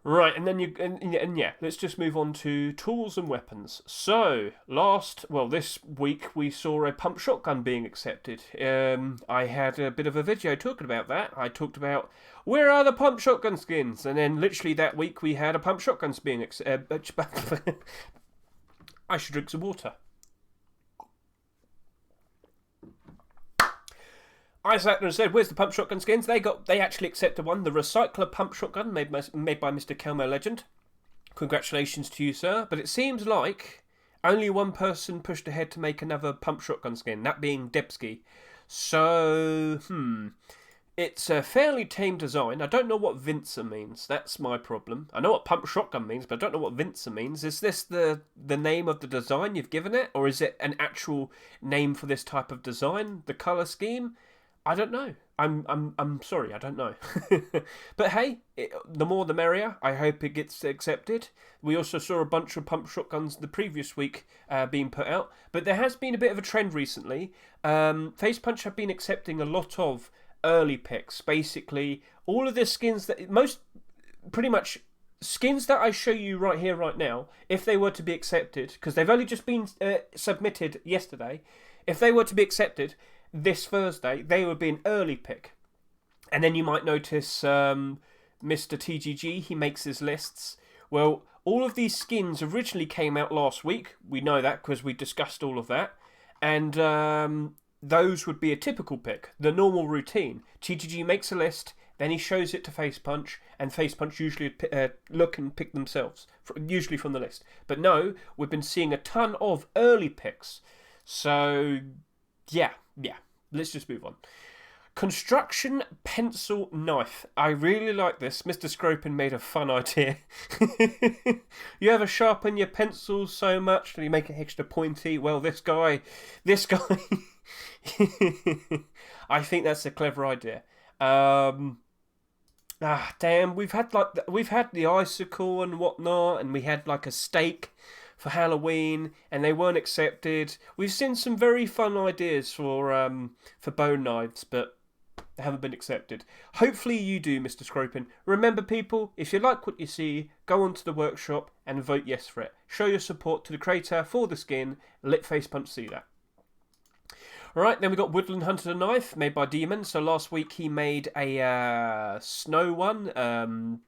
Right, and then yeah, let's just move on to tools and weapons. So, this week we saw a pump shotgun being accepted. I had a bit of a video talking about that. I talked about where are the pump shotgun skins, and then literally that week we had a pump shotguns being accepted. I should drink some water. I sat there and said, "Where's the pump shotgun skins?" They actually accepted one, the recycler pump shotgun made by Mr. Kelmo Legend. Congratulations to you, sir. But it seems like only one person pushed ahead to make another pump shotgun skin, that being Debsky. So, it's a fairly tame design. I don't know what Vincer means. That's my problem. I know what pump shotgun means, but I don't know what Vincer means. Is this the name of the design you've given it, or is it an actual name for this type of design? The colour scheme? I don't know. I'm sorry, I don't know. But hey, the more the merrier. I hope it gets accepted. We also saw a bunch of pump shotguns the previous week being put out. But there has been a bit of a trend recently. Face Punch have been accepting a lot of early picks. Basically, all of the skins pretty much skins that I show you right here, right now, if they were to be accepted, because they've only just been submitted yesterday, if they were to be accepted this Thursday, they would be an early pick. And then you might notice Mr. TGG, he makes his lists. Well, all of these skins originally came out last week. We know that because we discussed all of that. And those would be a typical pick, the normal routine. TGG makes a list, then he shows it to Face Punch, and Face Punch usually look and pick themselves, usually from the list. But no, we've been seeing a ton of early picks. So, yeah, let's just move on. Construction pencil knife. I really like this. Mr. Scropin made a fun idea. You ever sharpen your pencils so much that you make it extra pointy? Well, this guy. I think that's a clever idea. Damn, we've had the icicle and whatnot, and we had like a stake for Halloween, and they weren't accepted. We've seen some very fun ideas for bone knives, but they haven't been accepted. Hopefully you do, Mr. Scropin. Remember, people, if you like what you see, go onto the workshop and vote yes for it. Show your support to the creator for the skin. Let Face Punch see that. Alright, then we got Woodland Hunter Knife, made by Demon. So last week he made a snow one.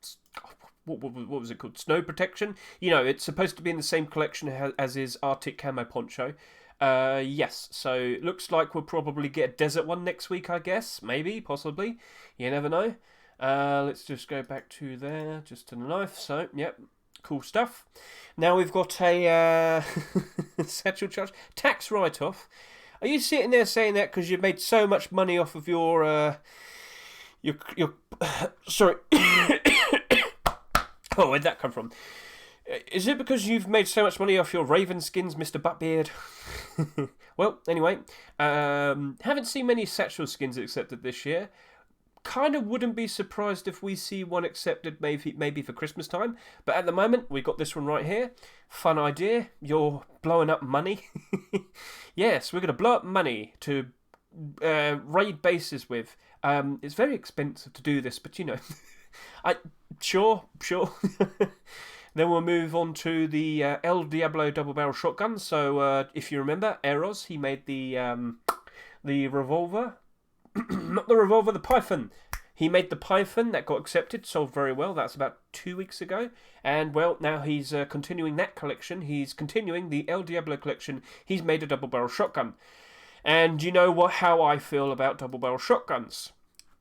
What was it called? Snow Protection. You know, it's supposed to be in the same collection as his Arctic Camo Poncho. Yes, so it looks like we'll probably get a desert one next week, I guess. Maybe, possibly. You never know. Let's just go back to there, just to the knife. So, yep, cool stuff. Now we've got a satchel charge. Tax write-off. Are you sitting there saying that because you've made so much money off of your sorry. Oh, where'd that come from? Is it because you've made so much money off your Raven skins, Mr. Buttbeard? Well, anyway, haven't seen many Satchel skins accepted this year. Kind of wouldn't be surprised if we see one accepted maybe for Christmas time. But at the moment, we've got this one right here. Fun idea. You're blowing up money. Yes, we're going to blow up money to raid bases with. It's very expensive to do this, but you know... Sure. Then we'll move on to the El Diablo double barrel shotgun. So if you remember, Eros, he made the revolver, not the revolver, the Python. He made the Python that got accepted, sold very well. That's about 2 weeks ago. And well, now he's continuing that collection. He's continuing the El Diablo collection. He's made a double barrel shotgun. And you know how I feel about double barrel shotguns.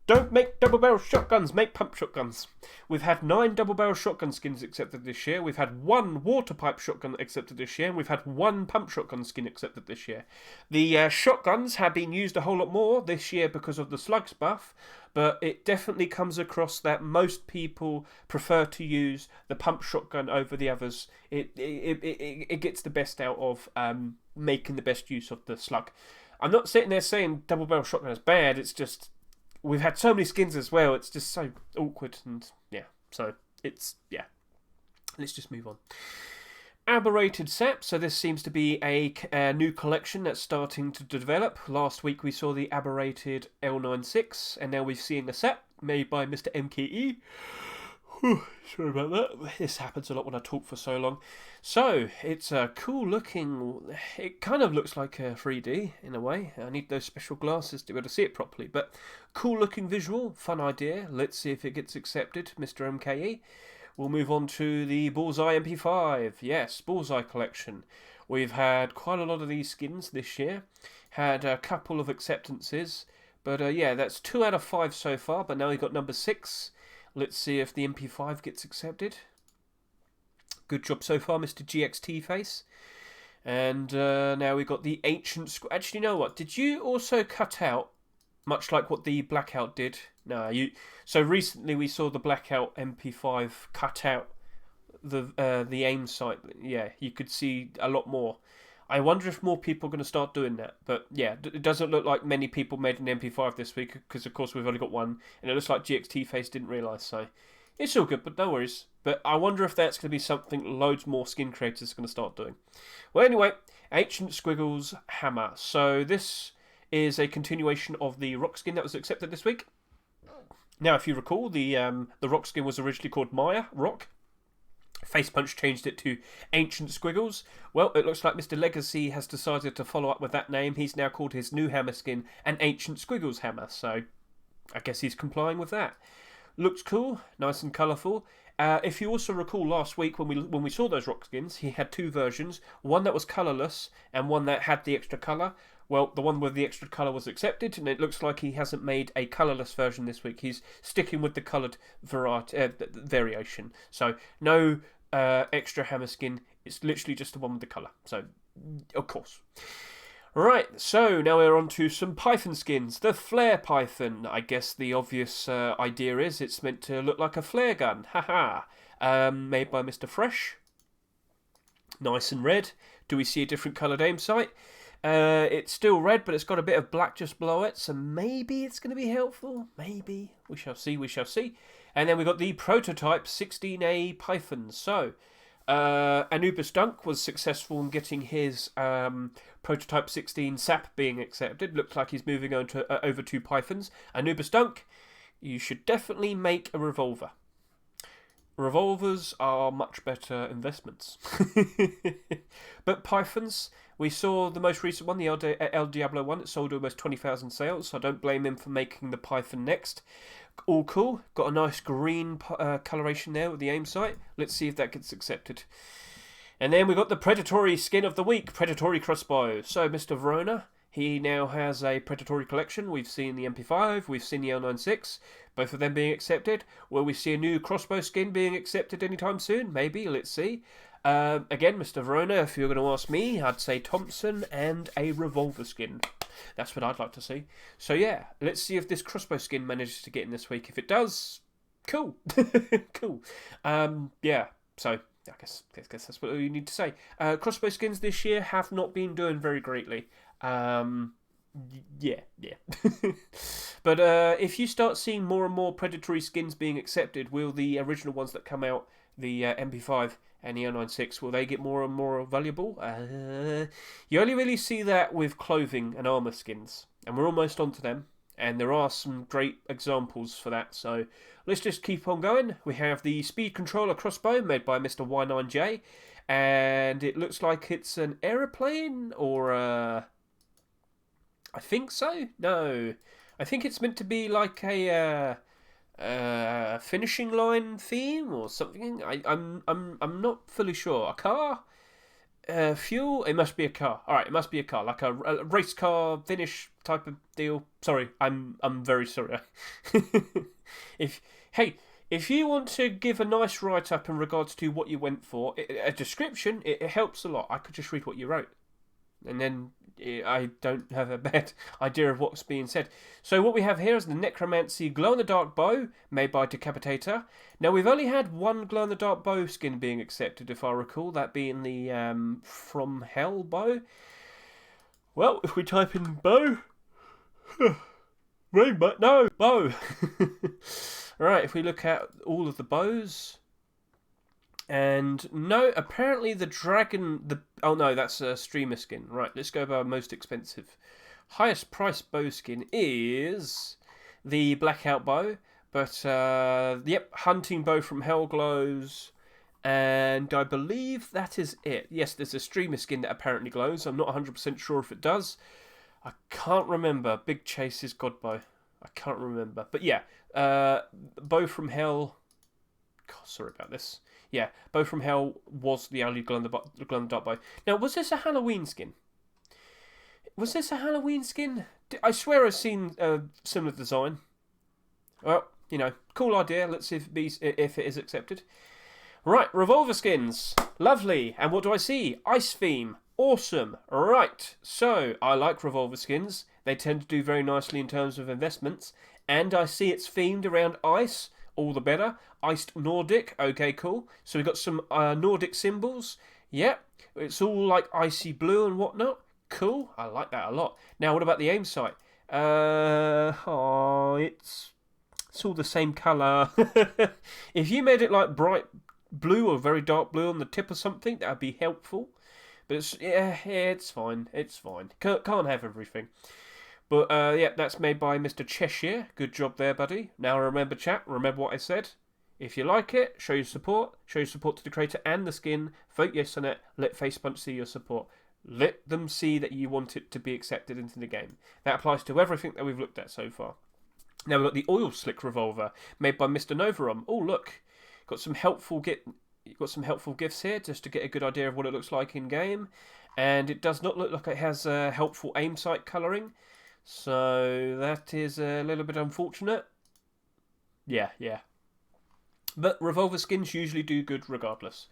Don't make double barrel shotguns, make pump shotguns. We've had 9 double barrel shotgun skins accepted this year. We've had 1 water pipe shotgun accepted this year. And we've had 1 pump shotgun skin accepted this year. The shotguns have been used a whole lot more this year because of the slugs buff. But it definitely comes across that most people prefer to use the pump shotgun over the others. It gets the best out of making the best use of the slug. I'm not sitting there saying double barrel shotgun is bad. It's just... we've had so many skins as well, it's just so awkward, and yeah, so it's, yeah. Let's just move on. Aberrated SAP, so this seems to be a new collection that's starting to develop. Last week we saw the Aberrated L96, and now we've seen the SAP made by Mr. MKE. Whew, sorry about that. This happens a lot when I talk for so long. So, it's a cool looking... It kind of looks like a 3D, in a way. I need those special glasses to be able to see it properly. But, cool looking visual, fun idea. Let's see if it gets accepted, Mr. MKE. We'll move on to the Bullseye MP5. Yes, Bullseye collection. We've had quite a lot of these skins this year. Had a couple of acceptances. But, yeah, that's 2 out of 5 so far. But now we've got number 6. Let's see if the MP5 gets accepted. Good job so far, Mr. GXT Face. And now we've got the Ancient... Actually, you know what? Did you also cut out, much like what the Blackout did? No, you... So recently we saw the Blackout MP5 cut out the aim sight. Yeah, you could see a lot more. I wonder if more people are going to start doing that. But yeah, it doesn't look like many people made an MP5 this week because, of course, we've only got one. And it looks like GXT Face didn't realise, so it's all good, but no worries. But I wonder if that's going to be something loads more skin creators are going to start doing. Well, anyway, Ancient Squiggles Hammer. So this is a continuation of the rock skin that was accepted this week. Now, if you recall, the rock skin was originally called Maya Rock. Face Punch changed it to Ancient Squiggles. Well, it looks like Mr. Legacy has decided to follow up with that name. He's now called his new hammer skin an Ancient Squiggles Hammer, so I guess he's complying with that. Looks cool, nice and colourful. If you also recall last week when we saw those rock skins, he had 2 versions, one that was colourless and one that had the extra colour. Well, the one with the extra colour was accepted, and it looks like he hasn't made a colourless version this week. He's sticking with the coloured variation. So, no extra hammer skin. It's literally just the one with the colour. So, of course. Right, so now we're on to some Python skins. The Flare Python. I guess the obvious idea is it's meant to look like a flare gun. Haha. Made by Mr. Fresh. Nice and red. Do we see a different coloured aim sight? It's still red, but it's got a bit of black just below it, so maybe it's going to be helpful. Maybe. We shall see, we shall see. And then we got the Prototype 16A Python. So, Anubis Dunk was successful in getting his Prototype 16 SAP being accepted. Looks like he's moving on to, over to Pythons. Anubis Dunk, you should definitely make a revolver. Revolvers are much better investments. But Pythons, we saw the most recent one, the El Diablo one. It sold almost 20,000 sales, so I don't blame him for making the Python next. All cool. Got a nice green coloration there with the aim sight. Let's see if that gets accepted. And then we got the Predatory Skin of the Week, Predatory Crossbow. So Mr. Verona, he now has a Predatory collection. We've seen the MP5, we've seen the L96, both of them being accepted. Will we see a new crossbow skin being accepted anytime soon? Maybe, let's see. Again, Mr. Verona, if you're going to ask me, I'd say Thompson and a revolver skin. That's what I'd like to see. So yeah, let's see if this crossbow skin manages to get in this week. If it does, cool. Cool. Yeah, so I guess that's what you need to say. Crossbow skins this year have not been doing very greatly. Yeah. But if you start seeing more and more predatory skins being accepted, will the original ones that come out, the MP5 and the L96, will they get more and more valuable? You only really see that with clothing and armour skins, and we're almost onto them, and there are some great examples for that, so let's just keep on going. We have the Speed Controller Crossbow made by Mr. Y9J, and it looks like it's an aeroplane, or I think so? No. I think it's meant to be like a finishing line theme or something. I'm not fully sure. A car? Fuel? It must be a car. Alright, it must be a car. Like a race car finish type of deal. Sorry, I'm very sorry. If you want to give a nice write-up in regards to what you went for, a description, it helps a lot. I could just read what you wrote. And then I don't have a bad idea of what's being said. So what we have here is the Necromancy Glow-in-the-Dark Bow, made by Decapitator. Now, we've only had one Glow-in-the-Dark Bow skin being accepted, if I recall, that being the From Hell bow. Well, if we type in bow... Rainbow... No! Bow! Right, if we look at all of the bows... And no, apparently the dragon... Oh no, that's a streamer skin. Right, let's go by our most expensive. Highest price bow skin is the Blackout Bow But, yep, Hunting Bow from Hellglows. And I believe that is it. Yes, there's a streamer skin that apparently glows. I'm not 100% sure if it does. I can't remember. Big Chase's Godbow. I can't remember. But yeah, Bow from Hell. God, sorry about this. Yeah, Bow from Hell was the only glow-in-the-dark bow. Now, was this a Halloween skin? Was this a Halloween skin? I swear I've seen a similar design. Well, you know, cool idea. Let's see if it is accepted. Right, Revolver skins. Lovely. And what do I see? Ice theme. Awesome. Right, so I like Revolver skins. They tend to do very nicely in terms of investments. And I see it's themed around ice. All the better. Iced Nordic. Okay, cool. So we've got some Nordic symbols. Yep. It's all like icy blue and whatnot. Cool. I like that a lot. Now, what about the aim sight? It's all the same colour. If you made it like bright blue or very dark blue on the tip or something, that would be helpful. But it's fine. It's fine. Can't have everything. But yeah, that's made by Mr. Cheshire. Good job there, buddy. Now remember, chat. Remember what I said. If you like it, show your support. Show your support to the creator and the skin. Vote yes on it. Let Facepunch see your support. Let them see that you want it to be accepted into the game. That applies to everything that we've looked at so far. Now we've got the Oil Slick Revolver made by Mr. Novarum. Oh look, got some helpful gifts here just to get a good idea of what it looks like in game, and it does not look like it has helpful aim sight colouring, so that is a little bit unfortunate. Yeah. But Revolver skins usually do good regardless.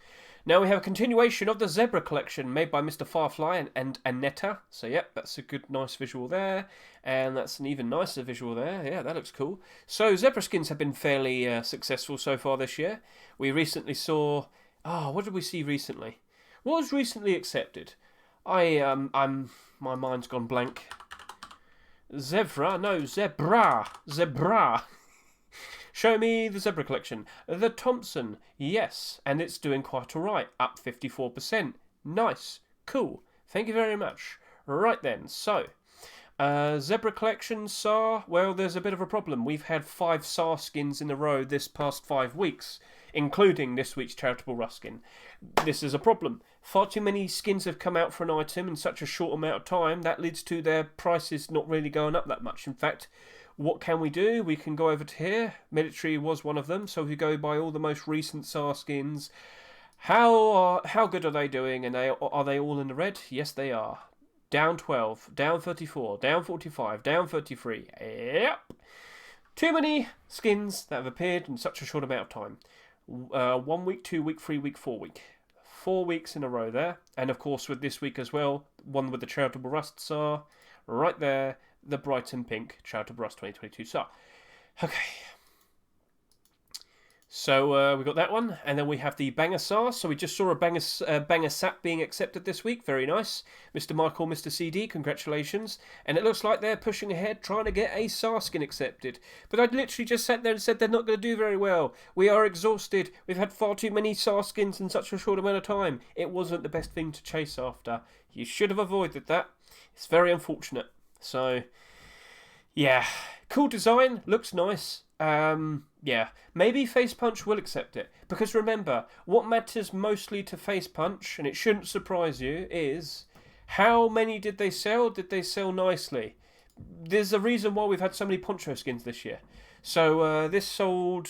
Now we have a continuation of the Zebra collection made by Mr. Firefly and Annetta. So yep, that's a good, nice visual there. And that's an even nicer visual there. Yeah, that looks cool. So Zebra skins have been fairly successful so far this year. We recently saw... what did we see recently? What was recently accepted? My mind's gone blank. Zebra. Show me the Zebra collection. The Thompson, yes, and it's doing quite alright, up 54%. Nice, cool, thank you very much. Right then, so, Zebra collection, SAR, well, there's a bit of a problem. We've had 5 SAR skins in a row this past 5 weeks, including this week's Charitable Rust skin. This is a problem. Far too many skins have come out for an item in such a short amount of time, that leads to their prices not really going up that much. In fact, what can we do? We can go over to here. Military was one of them. So if you go by all the most recent SAR skins, how good are they doing? And are they all in the red? Yes, they are. Down 12, down 34, down 45, down 33. Yep. Too many skins that have appeared in such a short amount of time. 1 week, 2 week, 3 week, 4 week. 4 weeks in a row there. And of course with this week as well, one with the Charitable Rust SAR. Right there. The Brighton Pink Charitable Rust 2022 SAR. Okay. So we got that one, and then we have the Banger SAR. So we just saw a Banger SAP being accepted this week. Very nice. Mr. Michael, Mr. CD, congratulations. And it looks like they're pushing ahead, trying to get a SAR skin accepted. But I literally just sat there and said they're not going to do very well. We are exhausted. We've had far too many SAR skins in such a short amount of time. It wasn't the best thing to chase after. You should have avoided that. It's very unfortunate. So, yeah, cool design, looks nice. Yeah, maybe Facepunch will accept it. Because remember, what matters mostly to Facepunch, and it shouldn't surprise you, is how many did they sell? Did they sell nicely? There's a reason why we've had so many Poncho skins this year. So this sold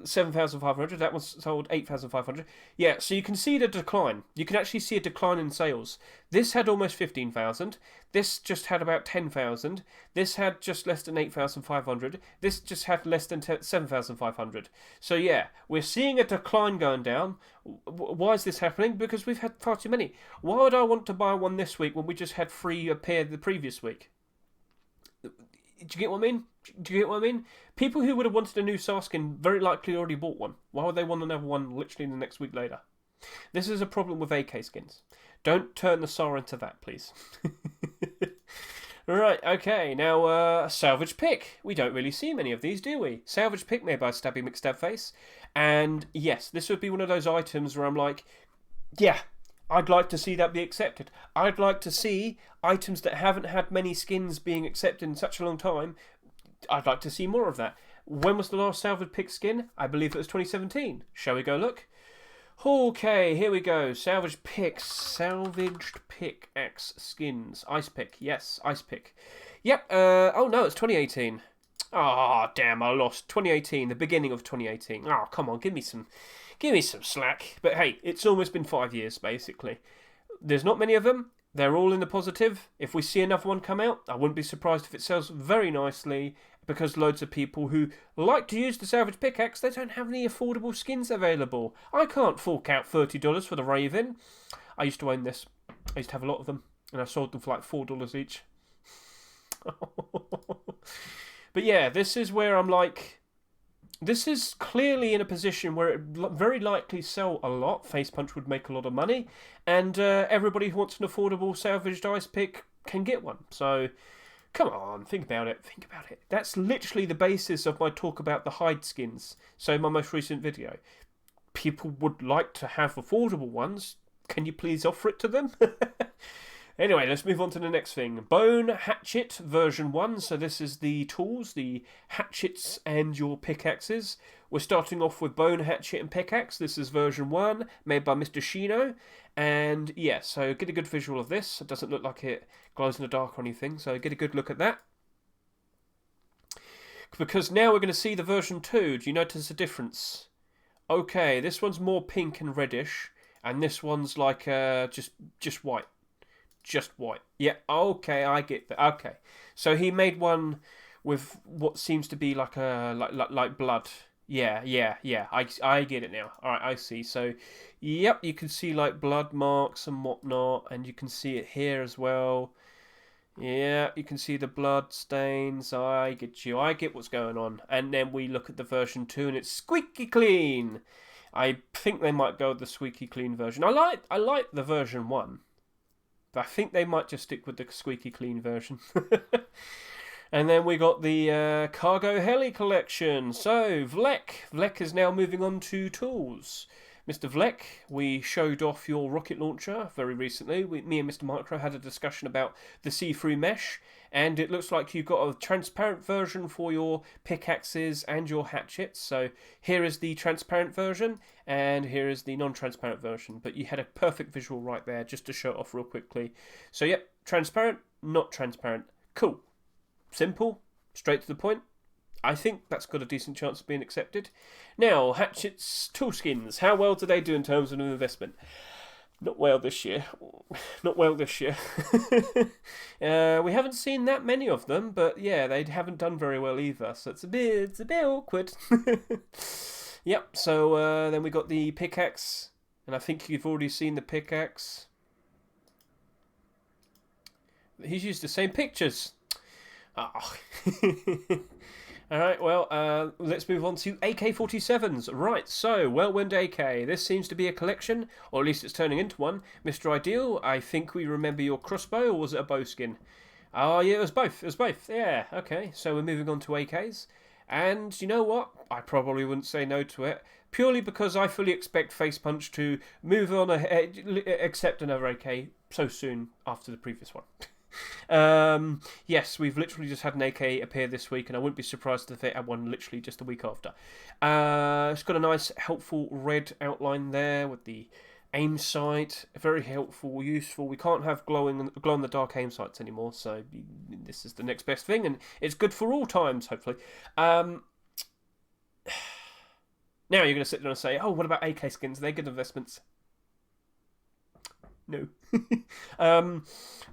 7,500, that one sold 8,500. Yeah, so you can see the decline. You can actually see a decline in sales. This had almost 15,000. This just had about 10,000. This had just less than 8,500. This just had less than 7,500. So yeah, we're seeing a decline going down. Why is this happening? Because we've had far too many. Why would I want to buy one this week when we just had 3 appear the previous week? Do you get what I mean? People who would have wanted a new SAR skin very likely already bought one. Why would they want another one literally the next week later? This is a problem with AK skins. Don't turn the SAR into that, please. Right, okay, now Salvaged Pick. We don't really see many of these, do we? Salvaged Pick made by Stabby McStabface. And yes, this would be one of those items where I'm like, yeah, I'd like to see that be accepted. I'd like to see items that haven't had many skins being accepted in such a long time. I'd like to see more of that. When was the last salvaged pick skin? I believe it was 2017. Shall we go look? Okay, here we go. Salvaged pickaxe skins. Ice pick, yes, ice pick. Yep. Oh no, it's 2018. Ah, oh, damn, I lost. 2018, the beginning of 2018. Oh, come on, give me some slack. But hey, it's almost been 5 years basically. There's not many of them. They're all in the positive. If we see another one come out, I wouldn't be surprised if it sells very nicely, because loads of people who like to use the salvage pickaxe, they don't have any affordable skins available. I can't fork out $30 for the Raven. I used to own this. I used to have a lot of them, and I sold them for like $4 each. But yeah, this is where I'm like, this is clearly in a position where it very likely sell a lot. Face Punch would make a lot of money, and everybody who wants an affordable salvaged ice pick can get one. So, come on, think about it. Think about it. That's literally the basis of my talk about the hide skins. So, my most recent video. People would like to have affordable ones. Can you please offer it to them? Anyway, let's move on to the next thing. Bone Hatchet version 1. So this is the tools, the hatchets and your pickaxes. We're starting off with Bone Hatchet and Pickaxe. This is version 1, made by Mr. Shino. And yeah, so get a good visual of this. It doesn't look like it glows in the dark or anything, so get a good look at that. Because now we're going to see the version 2. Do you notice the difference? Okay, this one's more pink and reddish, and this one's like just white. Just white. Yeah, okay, I get that. Okay. So he made one with what seems to be like like blood. Yeah. I get it now. Alright, I see. So, yep, you can see like blood marks and whatnot, and you can see it here as well. Yeah, you can see the blood stains. I get you. I get what's going on. And then we look at the version 2 and it's squeaky clean. I think they might go with the squeaky clean version. I like the version 1. But I think they might just stick with the squeaky clean version. And then we got the Cargo Heli collection. So, Vlek is now moving on to tools. Mr. Vlek, we showed off your rocket launcher very recently. Me and Mr. Micro had a discussion about the see-through mesh. And it looks like you've got a transparent version for your pickaxes and your hatchets. So here is the transparent version, and here is the non-transparent version. But you had a perfect visual right there, just to show it off real quickly. So yep, transparent, not transparent. Cool. Simple, straight to the point. I think that's got a decent chance of being accepted. Now, hatchets, tool skins. How well do they do in terms of an investment? Not well this year. Not well this year. We haven't seen that many of them, but yeah, they haven't done very well either. So it's a bit awkward. Yep. So then we got the pickaxe, and I think you've already seen the pickaxe. He's used the same pictures. Oh. Alright, well, let's move on to AK-47s. Right, so, Whirlwind AK. This seems to be a collection, or at least it's turning into one. Mr. Ideal, I think we remember your crossbow, or was it a bow skin? Oh, yeah, it was both. It was both. Yeah, okay. So we're moving on to AKs. And you know what? I probably wouldn't say no to it, purely because I fully expect Face Punch to move on ahead, accept another AK so soon after the previous one. Yes, we've literally just had an AK appear this week, and I wouldn't be surprised if they had one literally just a week after. It's got a nice, helpful red outline there with the aim sight. Very helpful, useful. We can't have glow-in-the-dark aim sights anymore, so this is the next best thing, and it's good for all times, hopefully. Now you're going to sit there and say, oh, what about AK skins? Are they good investments? No.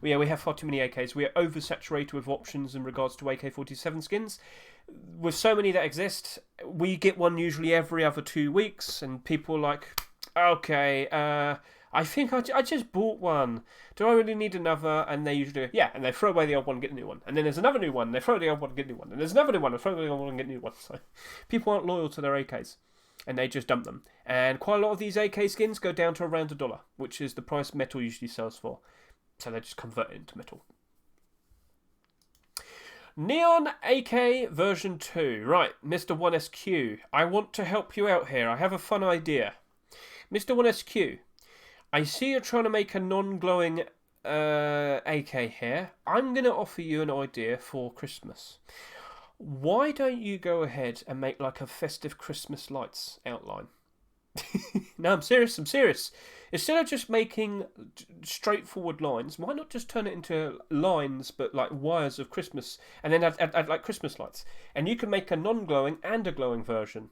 Yeah, we have far too many AKs. We are oversaturated with options in regards to AK-47 skins. With so many that exist, we get one usually every other 2 weeks, and people are like, okay, I think I just bought one. Do I really need another? And they usually do, yeah, and they throw away the old one and get a new one. And then there's another new one, they throw the old one and get a new one. And there's another new one, they throw the old one and get a new one. So people aren't loyal to their AKs, and they just dump them. And quite a lot of these AK skins go down to around $1, which is the price metal usually sells for. So they just convert it into metal. Neon AK version 2. Right, Mr. 1SQ. I want to help you out here. I have a fun idea. Mr. 1SQ, I see you're trying to make a non-glowing AK here. I'm going to offer you an idea for Christmas. Why don't you go ahead and make like a festive Christmas lights outline? No, I'm serious. Instead of just making straightforward lines, why not just turn it into lines, but like wires of Christmas, and then add like Christmas lights? And you can make a non-glowing and a glowing version.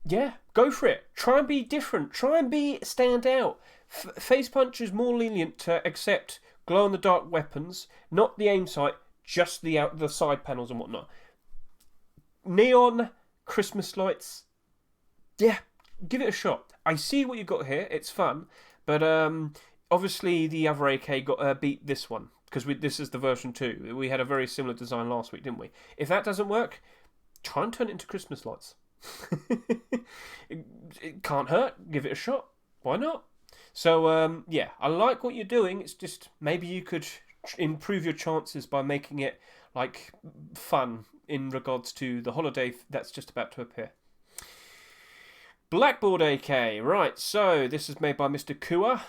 Yeah, go for it. Try and be different. Try and stand out. Face Punch is more lenient to accept glow-in-the-dark weapons, not the aim sight, just the side panels and whatnot. Neon Christmas lights. Yeah, give it a shot. I see what you've got here. It's fun, but obviously the other AK got beat this one because this is the version 2. We had a very similar design last week, didn't we? If that doesn't work, try and turn it into Christmas lights. It can't hurt. Give it a shot. Why not? So yeah, I like what you're doing. It's just maybe you could improve your chances by making it like fun in regards to the holiday that's just about to appear. Blackboard AK, right, so this is made by Mr. Kua,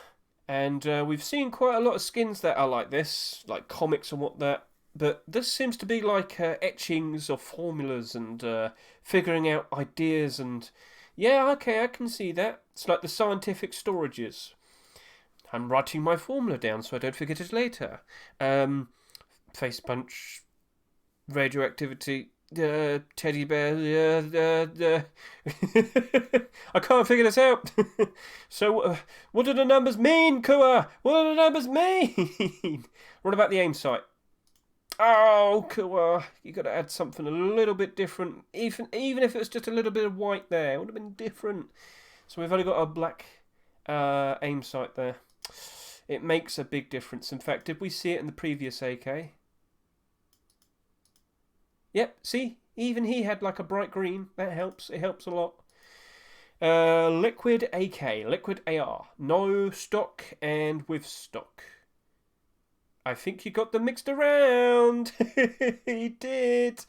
and we've seen quite a lot of skins that are like this, like comics and whatnot, but this seems to be like etchings of formulas and figuring out ideas, and yeah, okay, I can see that. It's like the scientific storages. I'm writing my formula down so I don't forget it later. Face punch, radioactivity, teddy bear. I can't figure this out. So, what do the numbers mean, Kua? What do the numbers mean? What about the aim sight? Oh, Kua, you got to add something a little bit different. Even if it was just a little bit of white there, it would have been different. So we've only got a black aim sight there. It makes a big difference. In fact, did we see it in the previous AK? Yep, see? Even he had like a bright green. That helps. It helps a lot. Liquid AK. Liquid AR. No stock and with stock. I think you got them mixed around. He did.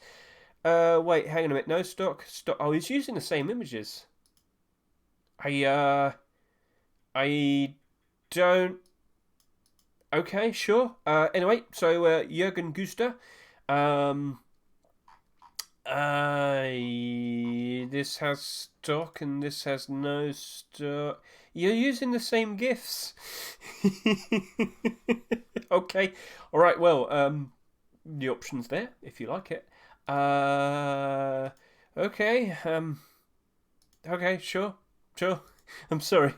Wait, hang on a minute. No stock. Stock. Oh, he's using the same images. I don't... Okay, sure. Anyway, so Jürgen Guster. This has stock and this has no stock. You're using the same GIFs. Okay. Alright, well, the option's there, if you like it. Okay. Okay, sure. I'm sorry.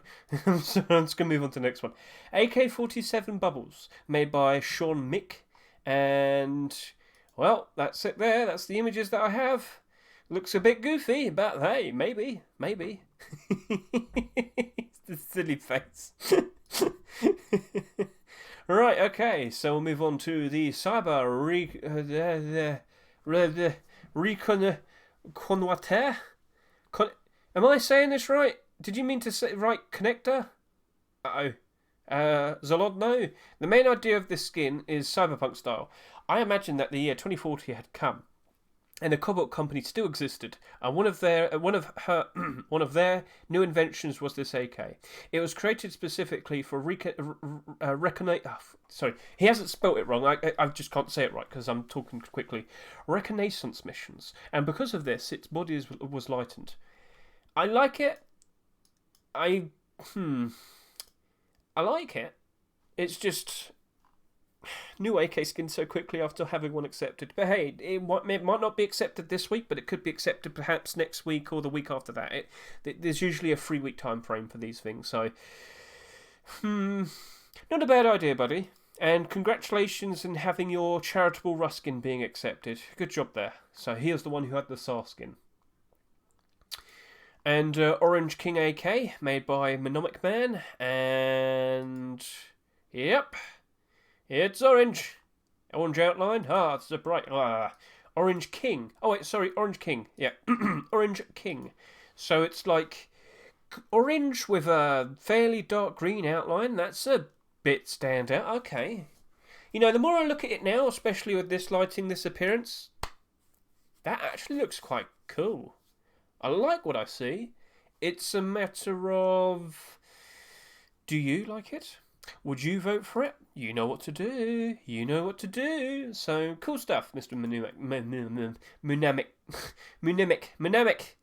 I'm just going to move on to the next one. AK-47 Bubbles, made by Sean Mick. And, well, that's it there. That's the images that I have. Looks a bit goofy, but hey, maybe. It's the silly face. Right, okay, so we'll move on to the cyber reconnoiter. Am I saying this right? Did you mean to say right connector? Zolodno. The main idea of this skin is cyberpunk style. I imagine that the year 2040 had come, and the Cobalt Company still existed, and one of their new inventions was this AK. It was created specifically for sorry, he hasn't spelt it wrong. I just can't say it right because I'm talking quickly. Reconnaissance missions, and because of this, its body was lightened. I like it. I like it. It's just new AK skin so quickly after having one accepted. But hey, it might not be accepted this week, but it could be accepted perhaps next week or the week after that. There's usually a 3-week time frame for these things, so not a bad idea, buddy. And congratulations on having your charitable Ruskin being accepted. Good job there. So here's the one who had the SAR skin. And Orange King AK, made by Mnemonic Man, and yep, it's orange. Orange outline. It's a bright. Orange King. Oh wait, sorry, Orange King. Yeah, Orange King. So it's like orange with a fairly dark green outline. That's a bit standout. Okay. You know, the more I look at it now, especially with this lighting, this appearance, that actually looks quite cool. I like what I see. It's a matter of, do you like it? Would you vote for it? You know what to do. You know what to do. So, cool stuff, Mr. Munamic. Munamic. Munamic. Munamic.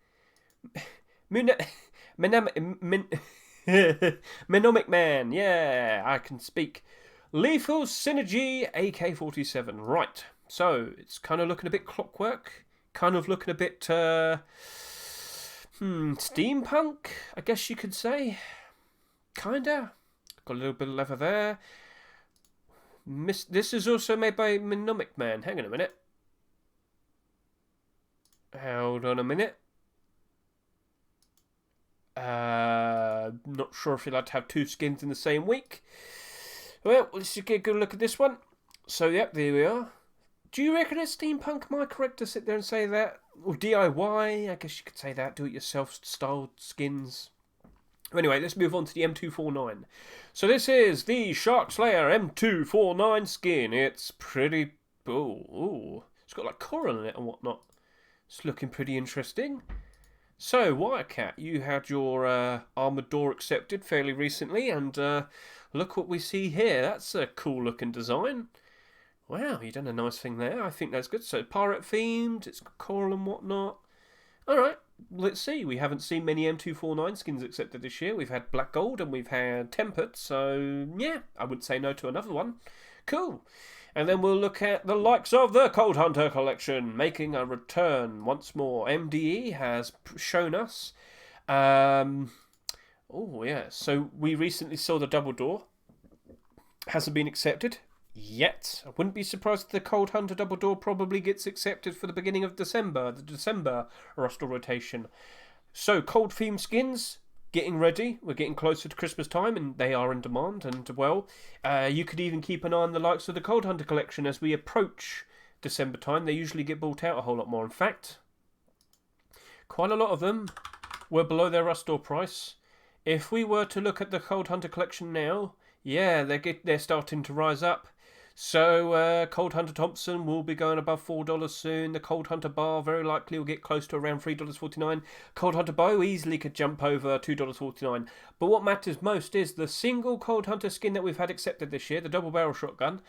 Menomic Man. Yeah, I can speak. Lethal Synergy AK-47. Right. So, it's kind of looking a bit clockwork. Kind of looking a bit, steampunk, I guess you could say. Kinda. Got a little bit of leather there. This is also made by Menomic Man. Hang on a minute. Hold on a minute. Not sure if you'd like to have two skins in the same week. Well, let's just get a good look at this one. So, yep, there we are. Do you reckon it's steampunk? Am I correct to sit there and say that? Or DIY, I guess you could say that. Do-it-yourself styled skins. Anyway, let's move on to the M249. So this is the Shark Slayer M249 skin. It's pretty... Ooh. It's got like coral in it and whatnot. It's looking pretty interesting. So, Wirecat, you had your armoured door accepted fairly recently, and look what we see here. That's a cool looking design. Wow, you've done a nice thing there. I think that's good. So, pirate themed, it's got coral and whatnot. Alright, let's see. We haven't seen many M249 skins accepted this year. We've had Black Gold and we've had Tempered, so yeah, I wouldn't say no to another one. Cool. And then we'll look at the likes of the Cold Hunter collection, making a return once more. MDE has shown us. Oh, yeah. So we recently saw the double door. Hasn't been accepted yet. I wouldn't be surprised if the Cold Hunter double door probably gets accepted for the beginning of December, the December roster rotation. So, cold theme skins. Getting ready. We're getting closer to Christmas time and they are in demand. And, well, you could even keep an eye on the likes of the Cold Hunter collection as we approach December time. They usually get bought out a whole lot more. In fact, quite a lot of them were below their rush store price. If we were to look at the Cold Hunter collection now, yeah, they're starting to rise up. So, Cold Hunter Thompson will be going above $4 soon. The Cold Hunter Bar very likely will get close to around $3.49. Cold Hunter Bow easily could jump over $2.49. But what matters most is the single Cold Hunter skin that we've had accepted this year, the double barrel shotgun.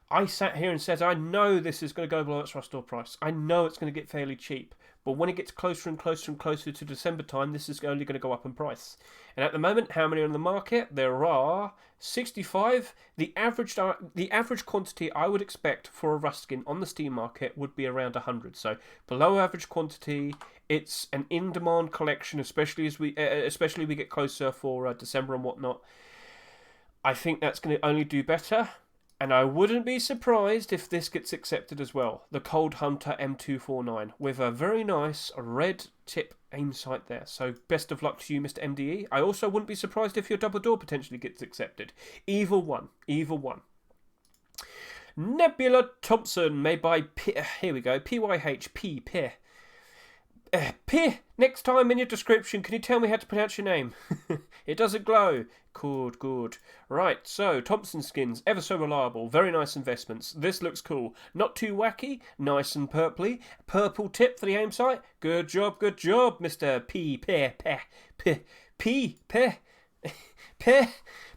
I sat here and said, I know this is going to go below its rush store price. I know it's going to get fairly cheap. But when it gets closer and closer and closer to December time, this is only going to go up in price. And at the moment, how many are on the market? There are 65. The average quantity I would expect for a rust skin on the Steam market would be around 100. So below average quantity. It's an in-demand collection, especially as we get closer for December and whatnot. I think that's going to only do better. And I wouldn't be surprised if this gets accepted as well. The Cold Hunter M249 with a very nice red tip aim sight there. So best of luck to you, Mr. MDE. I also wouldn't be surprised if your double door potentially gets accepted. Either one. Nebula Thompson, made by here we go. PYH. Next time in your description, can you tell me how to pronounce your name? It doesn't glow. Good. Right, so Thompson skins, ever so reliable, very nice investments. This looks cool. Not too wacky, nice and purpley. Purple tip for the aim sight. Good job, Mr.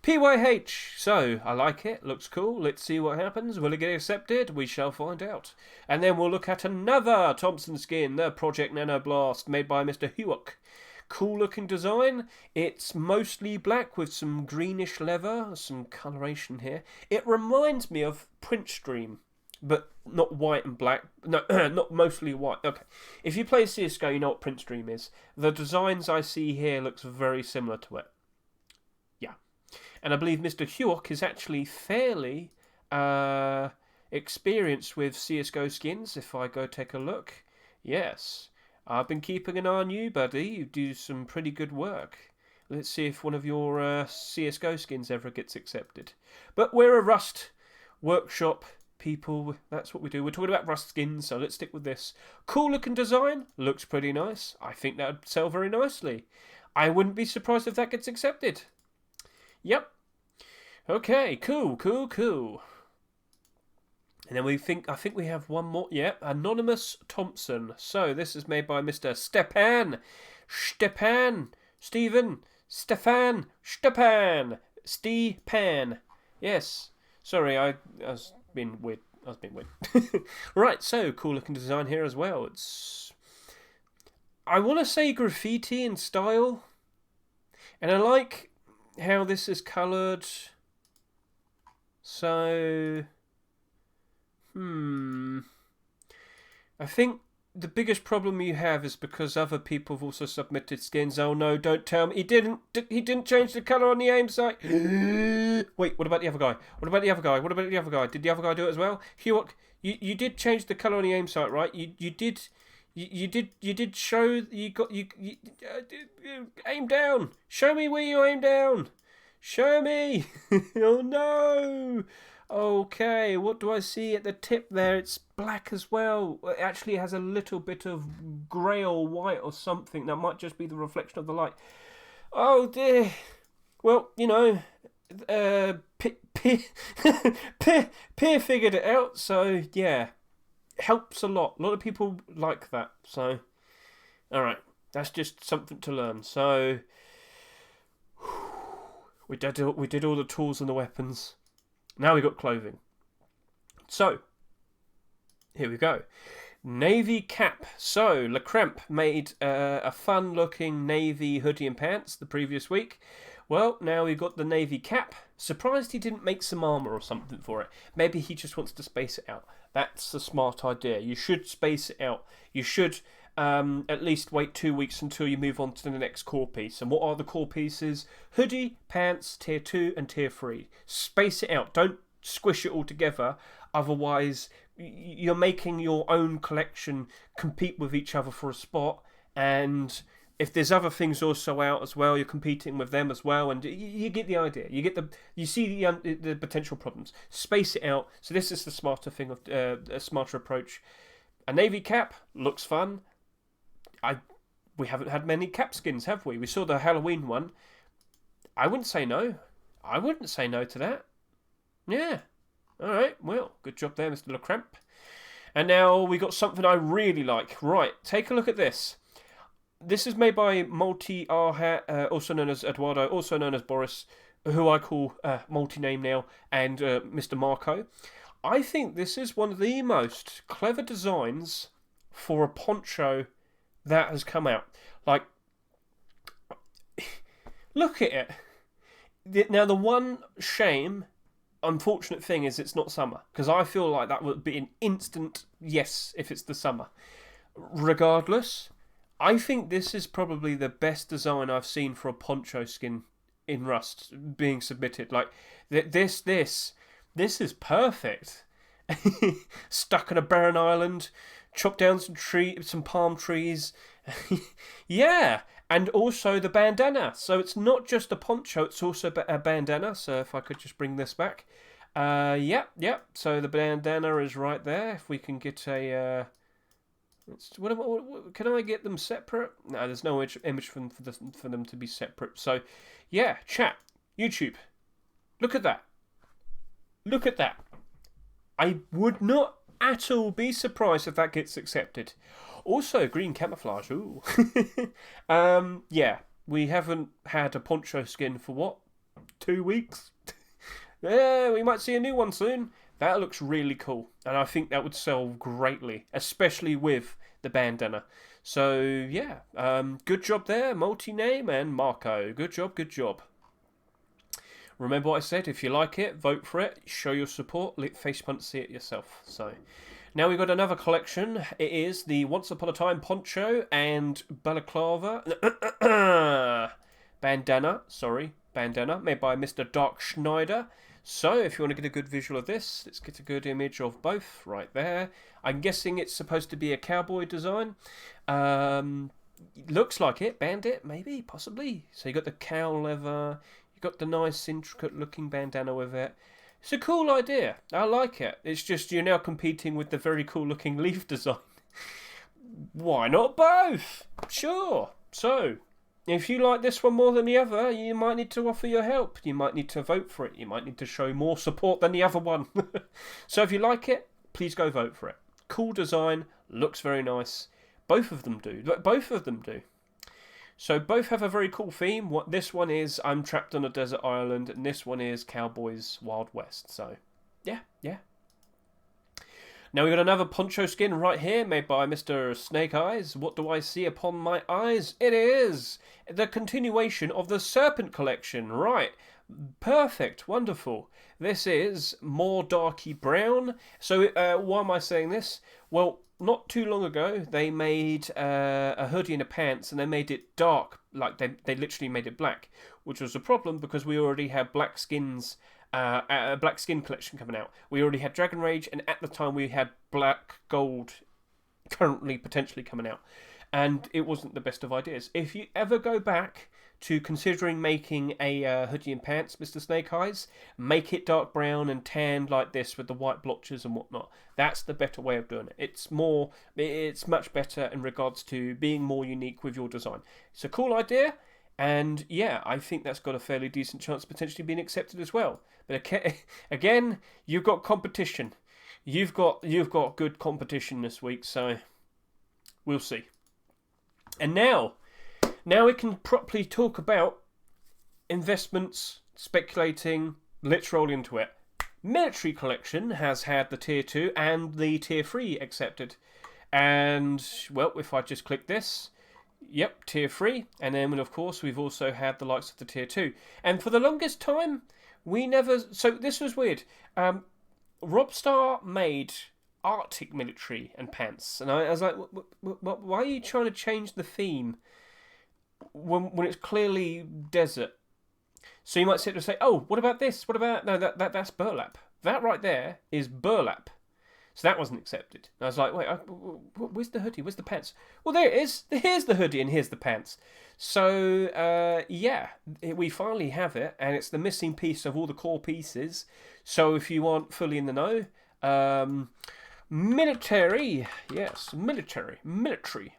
PYH. So, I like it, looks cool. Let's see what happens. Will it get accepted? We shall find out. And then we'll look at another Thompson skin, the Project Nano Blast, made by Mr. Huok. Cool looking design. It's mostly black with some greenish leather, some coloration here. It reminds me of Print Stream, but not white and black. No, not mostly white. Okay. If you play CSGO, you know what Print Stream is. The designs I see here looks very similar to it. Yeah. And I believe Mr. Huok is actually fairly experienced with CSGO skins, if I go take a look. Yes. I've been keeping an eye on you, buddy. You do some pretty good work. Let's see if one of your CSGO skins ever gets accepted. But we're a Rust workshop people. That's what we do. We're talking about Rust skins, so let's stick with this. Cool looking design. Looks pretty nice. I think that would sell very nicely. I wouldn't be surprised if that gets accepted. Yep. Okay, cool. And then I think we have one more. Yeah, Anonymous Thompson. So this is made by Mr. Stefan. Pan. Yes. Sorry, I was being weird. Right, so cool looking design here as well. I want to say graffiti in style. And I like how this is coloured. So, I think the biggest problem you have is because other people have also submitted skins. Oh no, don't tell me. He didn't change the colour on the aim site. Wait, what about the other guy? What about the other guy? Did the other guy do it as well? Hugh, you did change the colour on the aim site, right? You did show you aim down. Show me where you aim down. Show me. Oh no. Okay, what do I see at the tip there? It's black as well. It actually has a little bit of grey or white or something. That might just be the reflection of the light. Oh dear. Well, you know, Peer figured it out, so yeah. Helps a lot. A lot of people like that. So, alright. That's just something to learn. So, we did all the tools and the weapons. Now we got clothing. So, here we go. Navy cap. So, Lecramp made a fun-looking navy hoodie and pants the previous week. Well, now we've got the navy cap. Surprised he didn't make some armour or something for it. Maybe he just wants to space it out. That's a smart idea. You should space it out. You should at least wait 2 weeks until you move on to the next core piece. And what are the core pieces? Hoodie, pants, tier 2 and tier 3. Space it out. Don't squish it all together. Otherwise, you're making your own collection compete with each other for a spot. And if there's other things also out as well, you're competing with them as well, and you get the idea. You see the potential problems. Space it out. So this is the smarter thing of a smarter approach. A navy cap looks fun. We haven't had many cap skins, have we? We saw the Halloween one. I wouldn't say no. I wouldn't say no to that. Yeah. All right. Well, good job there, Mr. Lecramp. And now we got something I really like. Right. Take a look at this. This is made by Multi-R-Hat, also known as Eduardo, also known as Boris, who I call multi-name now, and Mr. Marco. I think this is one of the most clever designs for a poncho that has come out. Like, look at it. Now, the one unfortunate thing is it's not summer, because I feel like that would be an instant yes if it's the summer. Regardless, I think this is probably the best design I've seen for a poncho skin in Rust being submitted. Like, this is perfect. Stuck on a barren island, chop down some palm trees. Yeah, and also the bandana. So it's not just a poncho, it's also a bandana. So if I could just bring this back. Yep. So the bandana is right there. If we can get a... can I get them separate? No, there's no image for them to be separate. So, yeah, chat, YouTube, look at that. Look at that. I would not at all be surprised if that gets accepted. Also, green camouflage. Ooh. Yeah, we haven't had a poncho skin for what? 2 weeks? Yeah, we might see a new one soon. That looks really cool, and I think that would sell greatly, especially with the bandana. So, yeah, good job there, Multi-Name and Marco. Good job. Remember what I said, if you like it, vote for it, show your support, facepalm see it yourself. So, now we've got another collection. It is the Once Upon a Time Poncho and Balaclava. Bandana, made by Mr. Dark Schneider. So, if you want to get a good visual of this, let's get a good image of both right there. I'm guessing it's supposed to be a cowboy design. Looks like it. Bandit, maybe, possibly. So, you got the cow leather. You got the nice, intricate-looking bandana with it. It's a cool idea. I like it. It's just you're now competing with the very cool-looking leaf design. Why not both? Sure. So, if you like this one more than the other, you might need to offer your help. You might need to vote for it. You might need to show more support than the other one. So if you like it, please go vote for it. Cool design, looks very nice. Both of them do. So both have a very cool theme. What this one is, I'm trapped on a desert island, and this one is Cowboys Wild West. So, yeah. Now we've got another poncho skin right here, made by Mr. Snake Eyes. What do I see upon my eyes? It is the continuation of the Serpent collection. Right. Perfect. Wonderful. This is more darky brown. So why am I saying this? Well, not too long ago, they made a hoodie and a pants, and they made it dark. Like, they literally made it black, which was a problem because we already had black skins, a black skin collection coming out. We already had Dragon Rage, and at the time we had black gold currently potentially coming out. And it wasn't the best of ideas. If you ever go back to considering making a hoodie and pants, Mr. Snake Eyes, make it dark brown and tanned like this with the white blotches and whatnot. That's the better way of doing it. It's much better in regards to being more unique with your design. It's a cool idea, and yeah, I think that's got a fairly decent chance of potentially being accepted as well. But again, you've got competition. You've got good competition this week, so we'll see. And now we can properly talk about investments, speculating, let's roll into it. Military Collection has had the Tier 2 and the Tier 3 accepted. And, well, if I just click this, yep, Tier 3. And then, of course, we've also had the likes of the Tier 2. And for the longest time, we never... So, this was weird. Robstar made Arctic military and pants. And I was like, why are you trying to change the theme when it's clearly desert? So you might sit there and say, oh, what about this? What about... No, that's burlap. That right there is burlap. So that wasn't accepted. And I was like, wait, where's the hoodie? Where's the pants? Well, there it is. Here's the hoodie and here's the pants. So, yeah, we finally have it. And it's the missing piece of all the core pieces. So if you aren't fully in the know... military. Yes, military.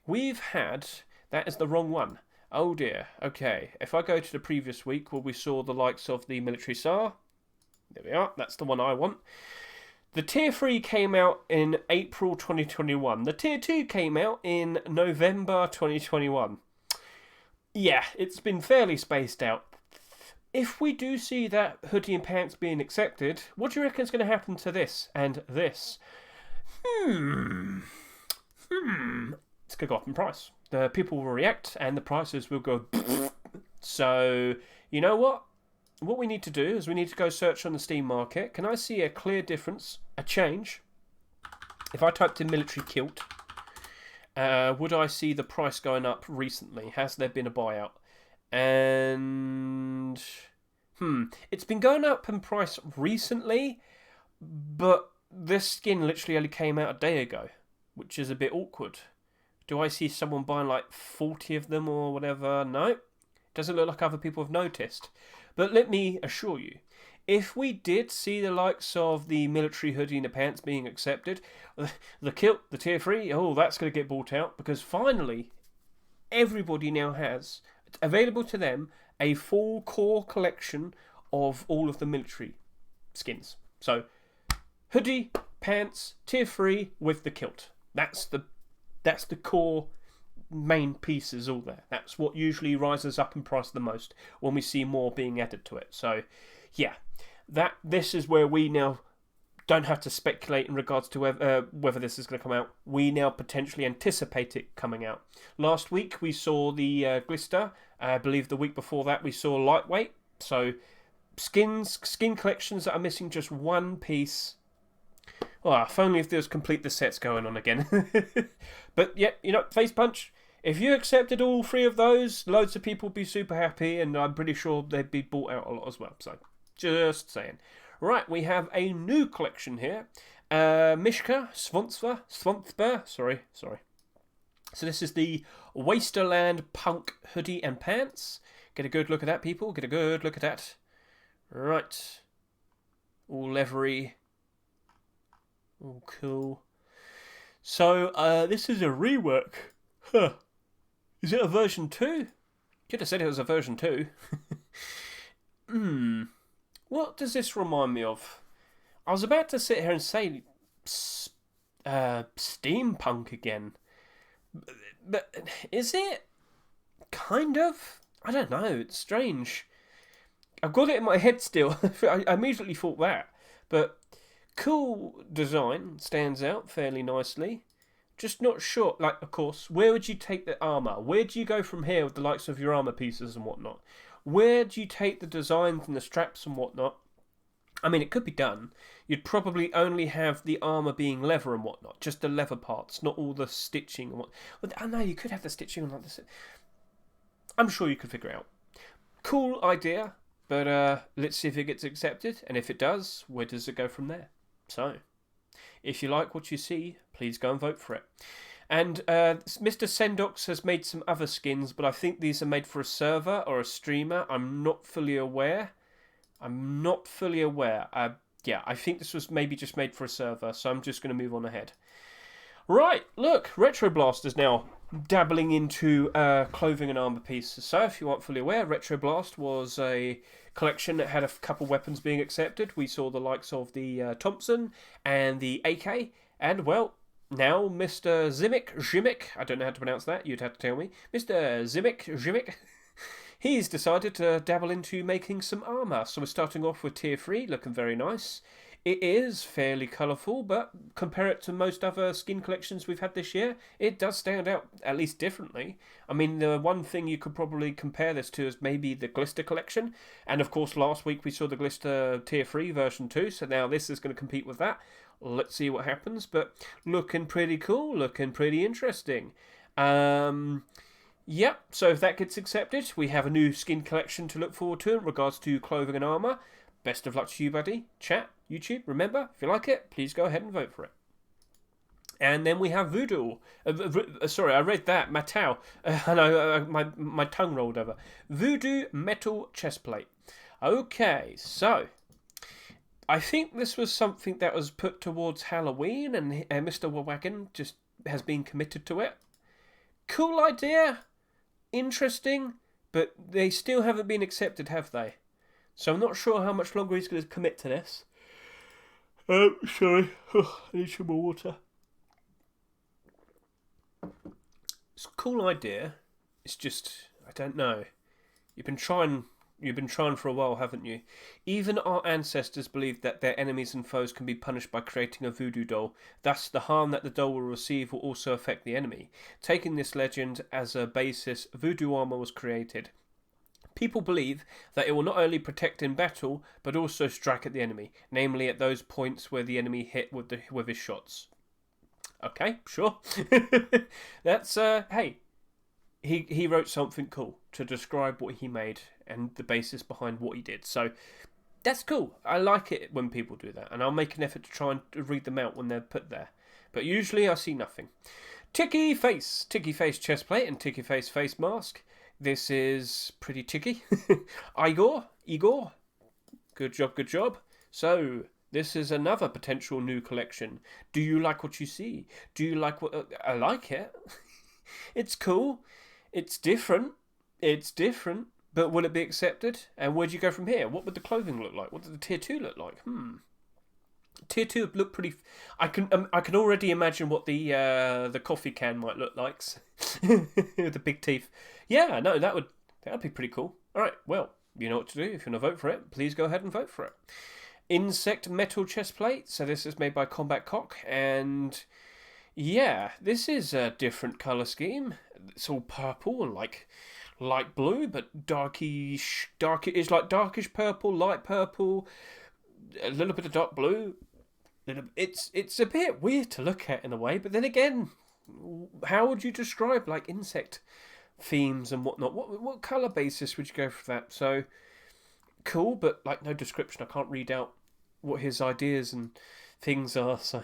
We've had... That is the wrong one. Oh dear. Okay. If I go to the previous week where we saw the likes of the military SAR. There we are. That's the one I want. The Tier 3 came out in April 2021. The Tier 2 came out in November 2021. Yeah, it's been fairly spaced out. If we do see that hoodie and pants being accepted, what do you reckon is going to happen to this and this? It's going to go up in price. The people will react and the prices will go. So, you know what? What we need to do is we need to go search on the Steam market. Can I see a clear difference, a change? If I typed in military kilt, would I see the price going up recently? Has there been a buyout? And it's been going up in price recently, but this skin literally only came out a day ago, which is a bit awkward. Do I see someone buying like 40 of them or whatever? No, doesn't look like other people have noticed. But let me assure you, if we did see the likes of the military hoodie and the pants being accepted, the kilt, the Tier 3, oh, that's going to get bought out, because finally everybody now has available to them a full core collection of all of the military skins. So, hoodie, pants, Tier 3 with the kilt. That's the core main pieces all there. That's what usually rises up in price the most when we see more being added to it. So, yeah, this is where we now don't have to speculate in regards to whether this is going to come out. We now potentially anticipate it coming out. Last week we saw the Glister. I believe the week before that we saw Lightweight. So skin collections that are missing just one piece. Well, if only if there was complete the sets going on again. But yeah, you know, Face Punch. If you accepted all three of those, loads of people would be super happy, and I'm pretty sure they'd be bought out a lot as well. So, just saying. Right, we have a new collection here. Mishka Svonthber. Sorry. So this is the Wasteland Punk hoodie and pants. Get a good look at that, people. Get a good look at that. Right. All leathery. All cool. So, this is a rework. Huh. Is it a version 2? Could have said it was a version 2. What does this remind me of? I was about to sit here and say steampunk again. But is it? Kind of. I don't know. It's strange. I've got it in my head still. I immediately thought that. But cool design. Stands out fairly nicely. Just not sure. Like, of course, where would you take the armour? Where do you go from here with the likes of your armour pieces and whatnot? Where do you take the designs and the straps and whatnot? I mean, it could be done. You'd probably only have the armour being leather and whatnot. Just the leather parts, not all the stitching and what. Well, I know you could have the stitching and like this. I'm sure you could figure it out. Cool idea, but let's see if it gets accepted. And if it does, where does it go from there? So, if you like what you see, please go and vote for it. And Mr. Sendox has made some other skins, but I think these are made for a server or a streamer. I'm not fully aware. Yeah, I think this was maybe just made for a server, so I'm just going to move on ahead. Right, look, Retro Blast is now dabbling into clothing and armour pieces. So, if you aren't fully aware, Retro Blast was a collection that had a couple weapons being accepted. We saw the likes of the Thompson and the AK, and, well, now Mr. Zimic, I don't know how to pronounce that, you'd have to tell me. Mr. Zimic, he's decided to dabble into making some armour. So we're starting off with Tier 3, looking very nice. It is fairly colourful, but compare it to most other skin collections we've had this year, it does stand out, at least differently. I mean, the one thing you could probably compare this to is maybe the Glister collection. And of course, last week we saw the Glister Tier 3 version 2, so now this is going to compete with that. Let's see what happens, but looking pretty cool, looking pretty interesting. Yep, so if that gets accepted, we have a new skin collection to look forward to in regards to clothing and armour. Best of luck to you, buddy. Chat, YouTube, remember, if you like it, please go ahead and vote for it. And then we have Voodoo. Sorry, I read that. Matau. I know, my tongue rolled over. Voodoo Metal Chestplate. Okay, so I think this was something that was put towards Halloween, and Mr. Wagon just has been committed to it. Cool idea. Interesting. But they still haven't been accepted, have they? So I'm not sure how much longer he's going to commit to this. Sorry. I need some more water. It's a cool idea. It's just, I don't know. You've been trying for a while, haven't you? Even our ancestors believed that their enemies and foes can be punished by creating a voodoo doll. Thus, the harm that the doll will receive will also affect the enemy. Taking this legend as a basis, voodoo armor was created. People believe that it will not only protect in battle, but also strike at the enemy, namely at those points where the enemy hit with his shots. Okay, sure. That's, hey, he wrote something cool to describe what he made and the basis behind what he did. So that's cool. I like it when people do that, and I'll make an effort to try and read them out when they're put there. But usually I see nothing. Ticky face chestplate and ticky face mask. This is pretty ticky. Igor, good job. So this is another potential new collection. Do you like what you see? Do you like what... I like it. It's cool. It's different. But will it be accepted? And where do you go from here? What would the clothing look like? What does the Tier 2 look like? Tier 2 would look pretty... I can already imagine what the coffee can might look like. With the big teeth. Yeah, no, that'd be pretty cool. Alright, well, you know what to do. If you want to vote for it, please go ahead and vote for it. Insect metal chestplate. So this is made by Combat Cock. And yeah, this is a different colour scheme. It's all purple and like light blue, but darkish. It's like darkish purple, light purple, a little bit of dark blue. It's a bit weird to look at in a way, but then again, how would you describe like insect themes and whatnot? What colour basis would you go for that? So cool, but like no description. I can't read out what his ideas and things are. So,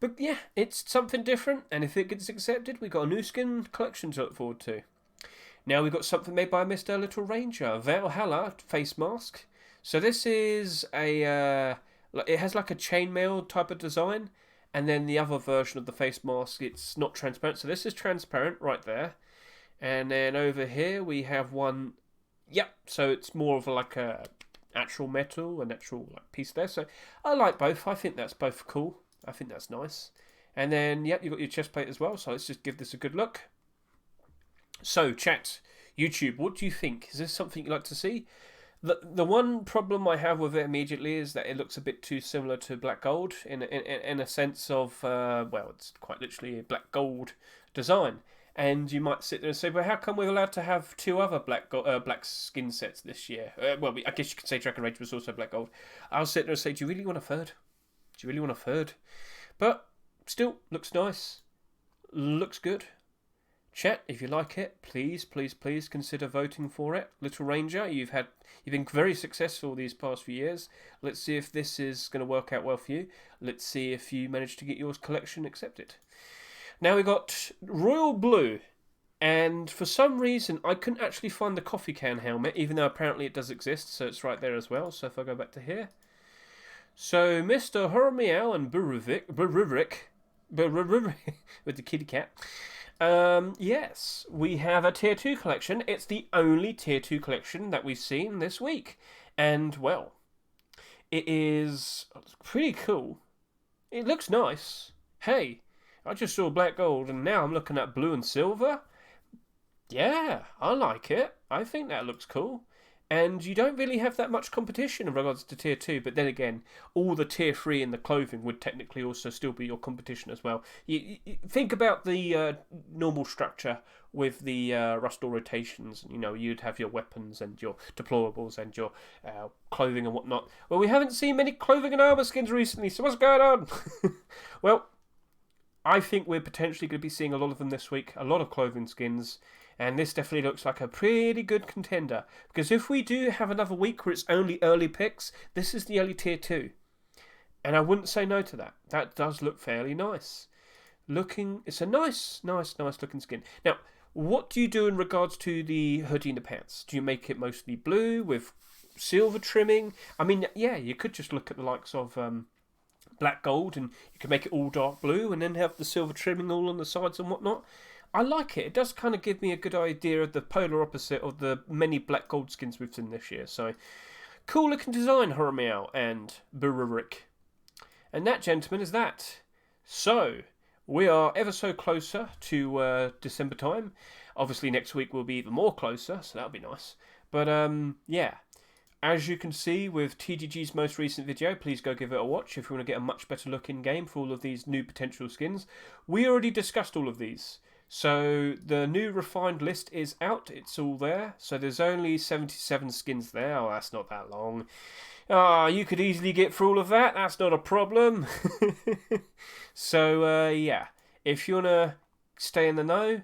but yeah, it's something different, and if it gets accepted, we've got a new skin collection to look forward to. Now we've got something made by Mr. Little Ranger, Valhalla face mask. So this is a it has like a chainmail type of design, and then the other version of the face mask, it's not transparent. So this is transparent right there, and then over here we have one. Yep. So it's more of like a actual metal, an actual like piece there. So I like both. I think that's both cool. I think that's nice. And then yep, you've got your chest plate as well. So let's just give this a good look. So, chat, YouTube, what do you think? Is this something you'd like to see? The one problem I have with it immediately is that it looks a bit too similar to black gold in a sense of well, it's quite literally a black gold design. And you might sit there and say, well, how come we're allowed to have two other black skin sets this year? Well, I guess you could say Dragon Rage was also black gold. I'll sit there and say, do you really want a third? Do you really want a third? But still, looks nice. Looks good. Chat, if you like it, please consider voting for it. Little Ranger, you've been very successful these past few years. Let's see if this is going to work out well for you. Let's see if you manage to get yours collection accepted. Now we got Royal Blue, and for some reason I couldn't actually find the coffee can helmet, even though apparently it does exist, so it's right there as well. So if I go back to here, so Mr. Hermiao and Buruvik with the kitty cat. Yes, we have a Tier 2 collection. It's the only Tier 2 collection that we've seen this week. And, well, it is pretty cool. It looks nice. Hey, I just saw black gold and now I'm looking at blue and silver. Yeah, I like it. I think that looks cool. And you don't really have that much competition in regards to Tier 2, but then again, all the Tier 3 in the clothing would technically also still be your competition as well. You think about the normal structure with the Rustore rotations. You know, you'd have your weapons and your deplorables and your clothing and whatnot. Well, we haven't seen many clothing and armor skins recently, so what's going on? Well, I think we're potentially going to be seeing a lot of them this week, a lot of clothing skins. And this definitely looks like a pretty good contender. Because if we do have another week where it's only early picks, this is the early Tier 2. And I wouldn't say no to that. That does look fairly nice. It's a nice looking skin. Now, what do you do in regards to the hoodie and the pants? Do you make it mostly blue with silver trimming? I mean, yeah, you could just look at the likes of black gold and you could make it all dark blue and then have the silver trimming all on the sides and whatnot. I like it. It does kind of give me a good idea of the polar opposite of the many black gold skins we've seen this year. So, cool looking design, Hermiao and Bururik. And that, gentlemen, is that. So, we are ever so closer to December time. Obviously, next week will be even more closer, so that'll be nice. But, yeah. As you can see with TGG's most recent video, please go give it a watch if you want to get a much better look in game for all of these new potential skins. We already discussed all of these. So the new refined list is out. It's all there. So there's only 77 skins there. Oh, that's not that long. You could easily get through all of that. That's not a problem. So, yeah. If you want to stay in the know,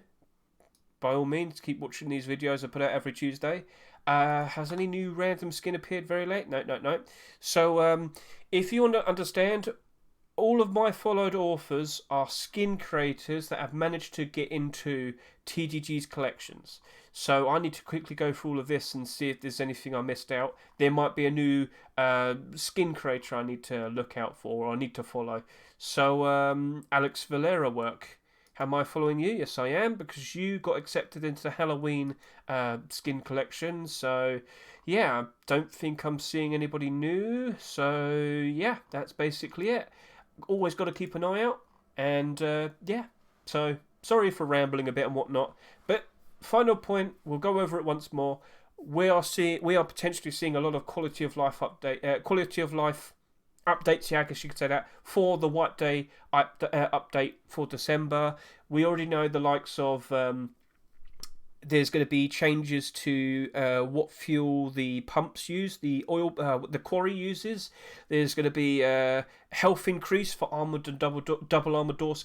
by all means, keep watching these videos I put out every Tuesday. Has any new random skin appeared very late? No. So, if you want to understand, all of my followed authors are skin creators that have managed to get into TGG's collections. So I need to quickly go through all of this and see if there's anything I missed out. There might be a new skin creator I need to look out for or I need to follow. So Alex Valera work. Am I following you? Yes, I am, because you got accepted into the Halloween skin collection. So, yeah, I don't think I'm seeing anybody new. So, yeah, that's basically it. Always got to keep an eye out. And, yeah, so sorry for rambling a bit and whatnot. But final point, we'll go over it once more. We are potentially seeing a lot of quality of life updates, yeah, I guess you could say that, for the White Day update for December. We already know the likes of there's going to be changes to what fuel the pumps use, the oil, the quarry uses. There's going to be health increase for armored and double armored door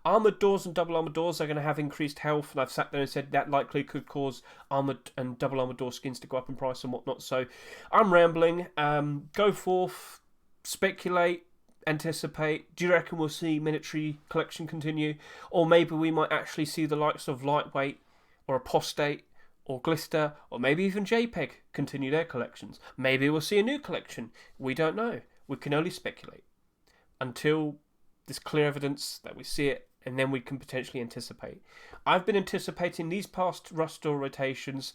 armored doors and double armored doors are going to have increased health, and I've sat there and said that likely could cause armored and double armored door skins to go up in price and whatnot. So I'm rambling. Go forth, speculate, anticipate. Do you reckon we'll see military collection continue, or maybe we might actually see the likes of lightweight or apostate or glister or maybe even JPEG continue their collections? Maybe we'll see a new collection. We don't know. We can only speculate until there's clear evidence that we see it, and then we can potentially anticipate. I've been anticipating these past Rustore rotations.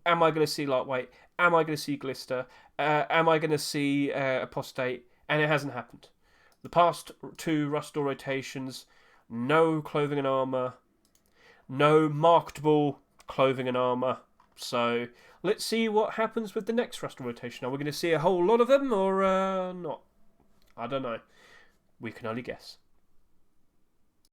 Am I going to see lightweight? Am I going to see glister? Am I going to see apostate? And it hasn't happened. The past two Rustore rotations, no clothing and armour, no marketable clothing and armour. So let's see what happens with the next Rustle rotation. Are we going to see a whole lot of them or not? I don't know. We can only guess.